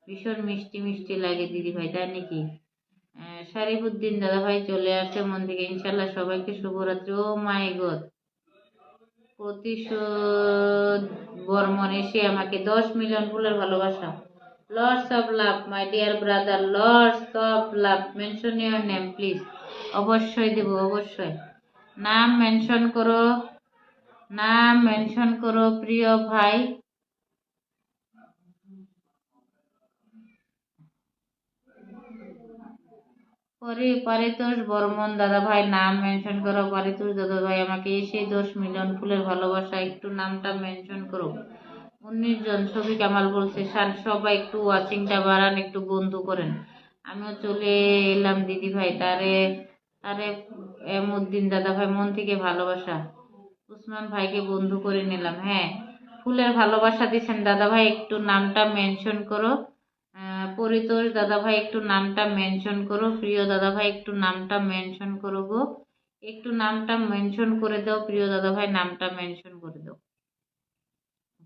ভীষণ মিষ্টি মিষ্টি লাগে দিদি ভাই, তাই নাকি? শারিফুদ্দিন দাদা ভাই চলে আসছে মন থেকে, ইনশাল্লাহ সবাইকে শুভরাত্রি। ও মাই গড, প্রতিশোধ বর্মন এসে আমাকে 10 মিলিয়ন ফুলের ভালোবাসা। Lords of love my dear brother, Lords of love, mention your name please. অবশ্যই দেব, অবশ্যই। নাম মেনশন করো, নাম মেনশন করো প্রিয় ভাই। পারিতোষ বর্মন দাদা ভাই নাম মেনশন করো। পারিতোষ দাদা ভাই আমাকে এসে 10 মিলিয়ন ফুলের ভালোবাসা, একটু নামটা মেনশন করো। 19 জন ছবি কামাল বলছে সবাই একটু ওয়াচিংটা বাড়ান, একটু বন্ধু করেন। আমিও চলে এলাম দিদি ভাই, তারে তারে এমউদ্দিন দাদা ভাই মন থেকে ভালোবাসা। উসমান ভাইকে বন্ধু করে নিলাম। হ্যাঁ ফুলের ভালোবাসা দিচ্ছেন দাদা ভাই, একটু নামটা মেনশন করো। পরিতোষ দাদা ভাই একটু নামটা মেনশন করো। প্রিয় দাদা ভাই একটু নামটা মেনশন করো গো, একটু নামটা মেনশন করে দাও প্রিয় দাদা ভাই, নামটা মেনশন করে দাও।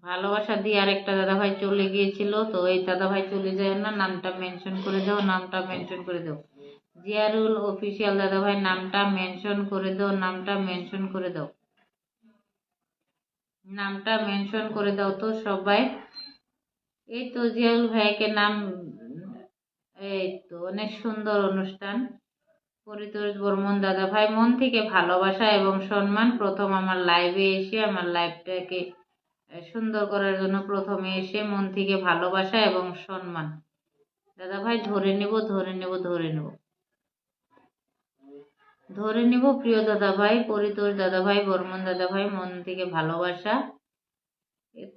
ভালোবাসা দিয়ে আরেকটা দাদা ভাই চলে গিয়েছিল তো, এই দাদা ভাই চলে যায় না, নামটা মেনশন করে দাও, নামটা মেনশন করে দাও। জিয়ারুল অফিসিয়াল দাদা ভাই নামটা মেনশন করে দাও, নামটা মেনশন করে দাও, নামটা মেনশন করে দাও তো সবাই। এই তো জিয়ারুল ভাইকে নাম, এই তো অনেক সুন্দর অনুষ্ঠান। পরিতোষ বর্মন দাদা ভাই মন থেকে ভালোবাসা এবং সম্মান। প্রথম আমার লাইভে এসে আমার লাইভটাকে সুন্দর করার জন্য প্রথমে এসে মন থেকে ভালোবাসা এবং সম্মান। দাদা ভাই ধরে নেব, ধরে নেব, ধরে নেব, ধরে নেব প্রিয় দাদা ভাই। পরিতোষ দাদা ভাই, বর্মন দাদা ভাই মন থেকে ভালোবাসা।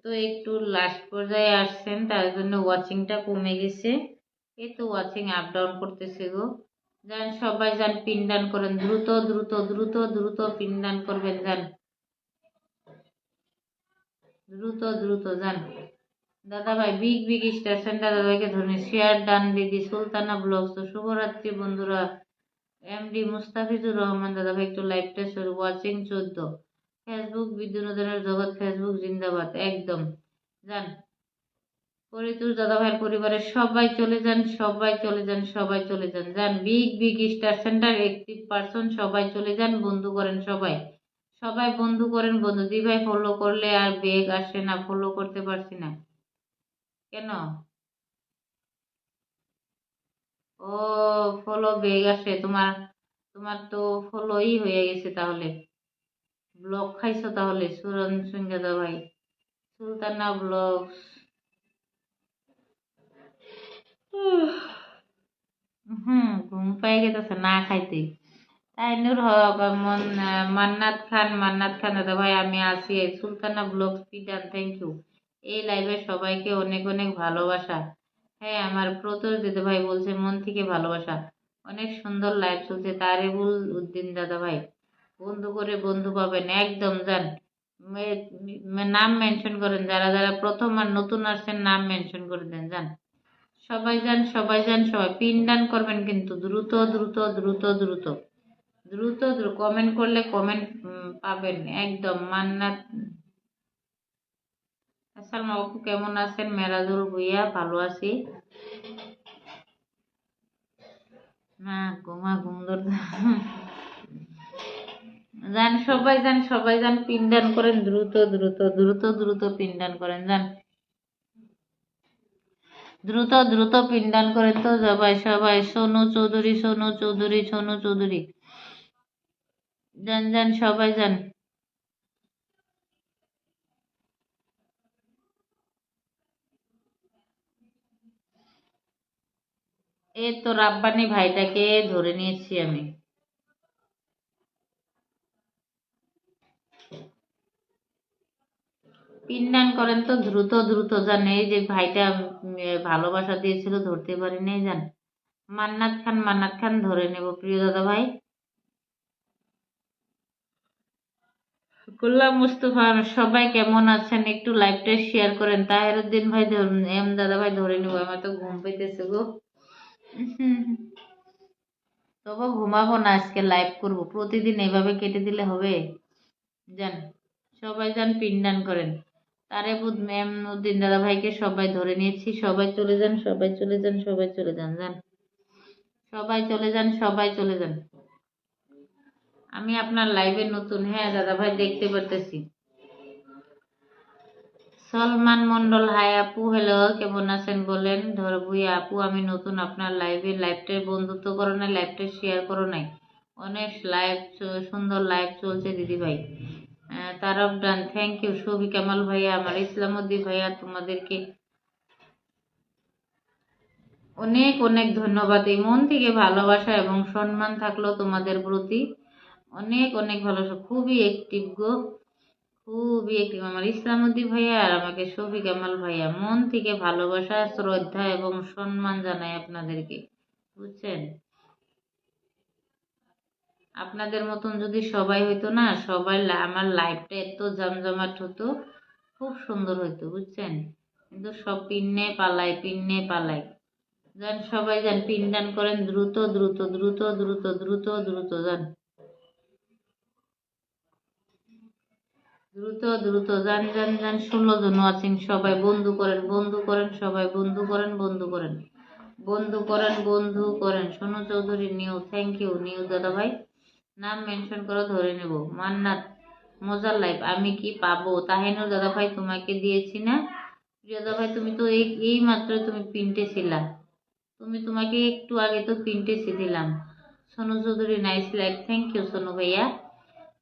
তো একটু লাস্ট পর্যায়ে আসছেন, তার জন্য ওয়াচিংটা কমে গেছে। এই তো ওয়াচিং আপ ডাউন করতেছে গো। যান সবাই যান পিনডান করেন, দ্রুত দ্রুত দ্রুত দ্রুত পিনডান করবেন, যান দ্রুত দ্রুত যান। দাদা ভাই বিগ বিগ স্টেশন দাদা ভাইকে ধরে শেয়ার ডান দিদি সুলতানা ব্লগস। তো শুভরাত্রি বন্ধুরা। এমডি মুস্তাফিজুর রহমান দাদা ভাই একটু লাইভটা শুরু, ওয়াচিং 14। ফেসবুক বিনোদনের জগৎ, ফেসবুক জিন্দাবাদ একদম। যান পরিতুষ দাদা ভাইয়ের পরিবারের সবাই চলে যান, সবাই চলে যান, সবাই চলে যান। যান big big star centre active person সবাই চলে যান, বন্ধু করেন সবাই, সবাই বন্ধু করেন। বন্ধু দি ভাই ফলো করলে আর বেগ আসে না, ফলো করতে পারছি না কেন? ও ফলো বেগ আসে তোমার? তোমার তো ফলোই হয়ে গেছে তাহলে, ব্লক খাইছো তাহলে সুরন সিং দাদা ভাই। সুলতানা ব্লগস। ঘুম পাই গেছে না খাইতে। তাইনুর হক মান্নাত খান দাদা ভাই আমি আছি। সুলতানা ব্লগ পিটান থ্যাংক ইউ। এই লাইভে সবাইকে অনেক অনেক ভালোবাসা। হ্যাঁ আমার প্রতুল দিদি ভাই বলছে মন থেকে ভালোবাসা। অনেক সুন্দর লাইভ চলছে তারিবুল উদ্দিন দাদা ভাই। বন্ধু করে বন্ধু পাবেন একদম, যান নাম মেনশন করেন, যারা যারা প্রথম আর নতুন আসছেন নাম মেনশন করে দেন, যান সবাই যান, সবাই যান, সবাই পিন ডান করবেন কিন্তু দ্রুত দ্রুত দ্রুত দ্রুত দ্রুত দ্রুত কমেন্ট করলে কমেন্ট পাবেন একদম। মান্নাত আসসালামু আলাইকুম, কেমন আছেন? মেরাজুল ভুইয়া ভালো আছি। না ঘুম ধরতে। যান সবাই যান, সবাই যান পিনডান করেন দ্রুত দ্রুত দ্রুত দ্রুত পিনডান করেন, যান দ্রুত দ্রুত পিনডান করেন তো সবাই, সবাই সোনু চৌধুরী, সোনু চৌধুরী, সোনু চৌধুরী যান যান সবাই যান। এই তো রাব্বানি ভাইটাকে ধরে নিয়েছি আমি। পিনডান করেন তো দ্রুত দ্রুত, যান এই যে ভাইটা ভালোবাসা দিয়েছিল ধরতে পারি নাই, যান মান্নাত খান ধরে নেব প্রিয় দাদা ভাই। গোল্লা মুস্তফা সবাই কেমন আছেন? একটু লাইভটা শেয়ার করেন। তাহেরুদ্দিন ভাই ধরুন, এম দাদা ভাই ধরে নেবো, আমার তো ঘুম পেতেছে গো। তবু ঘুমাবো না, আজকে লাইভ করব। প্রতিদিন এভাবে কেটে দিলে হবে? যান সবাই যান পিনডান করেন। তারেবুদ ম্যাম উদ্দিন দাদা ভাইকে সবাই ধরে নিয়েছি, সবাই চলে যান, সবাই চলে যান, সবাই চলে যান, যান সবাই চলে যান, সবাই চলে যান। আমি আপনার লাইভে নতুন, হ্যাঁ দাদা ভাই দেখতে পারতেছি। সলমান মন্ডল হাই আপু, হ্যালো কেমন আছেন বলেন? ধরবুই আপু আমি নতুন আপনার লাইভে, লাইভটার বন্ধুত্ব করো নাই, লাইভটা শেয়ার করো নাই। অনেক লাইভ সুন্দর লাইভ চলছে দিদি ভাই। তারফ done thank you. Shafi Kamal ভাইয়া, আমার ইসলামউদ্দিন ভাইয়া, তোমাদেরকে অনেক অনেক ধন্যবাদ। এই মন থেকে ভালোবাসা এবং সম্মান থাকলো তোমাদের প্রতি, অনেক অনেক ভালোবাসা। খুবই অ্যাক্টিভ গো, খুবই অ্যাক্টিভ আমার ইসলামউদ্দিন ভাইয়া আর আমাকে শফি কামাল ভাইয়া। মন থেকে ভালোবাসা, শ্রদ্ধা এবং সম্মান জানাই আপনাদেরকে, বুঝছেন? আপনাদের মতন যদি সবাই হইতো না, সবাই আমার লাইফটা এত জমজমাট হতো, খুব সুন্দর হইতো, বুঝছেন? কিন্তু সব পিন্নে পালায়, পিন্নে পালায়। যান সবাই যান পিনডান করেন দ্রুত দ্রুত দ্রুত দ্রুত দ্রুত দ্রুত, যান দ্রুত দ্রুত যান যান যান। 16 জন আছেন, সবাই বন্ধু করেন, বন্ধু করেন, সবাই বন্ধু করেন, বন্ধু করেন, বন্ধু করেন, বন্ধু করেন। Sonu Chowdhury new, thank you new দাদা ভাই। নাম মেনশন করে ধরে নেব। মান্নাত মজার লাইফ, আমি কি পাবো? তাহিনুর দাদা ভাই তোমাকে দিয়েছি না? প্রিয় দাদা ভাই তুমি তো এই মাত্র তুমি পিনটে ছিলা, তোমাকে একটু আগে তো পিনটে দিলাম। Sonu Chowdhury nice life, thank you Sonu ভাইয়া।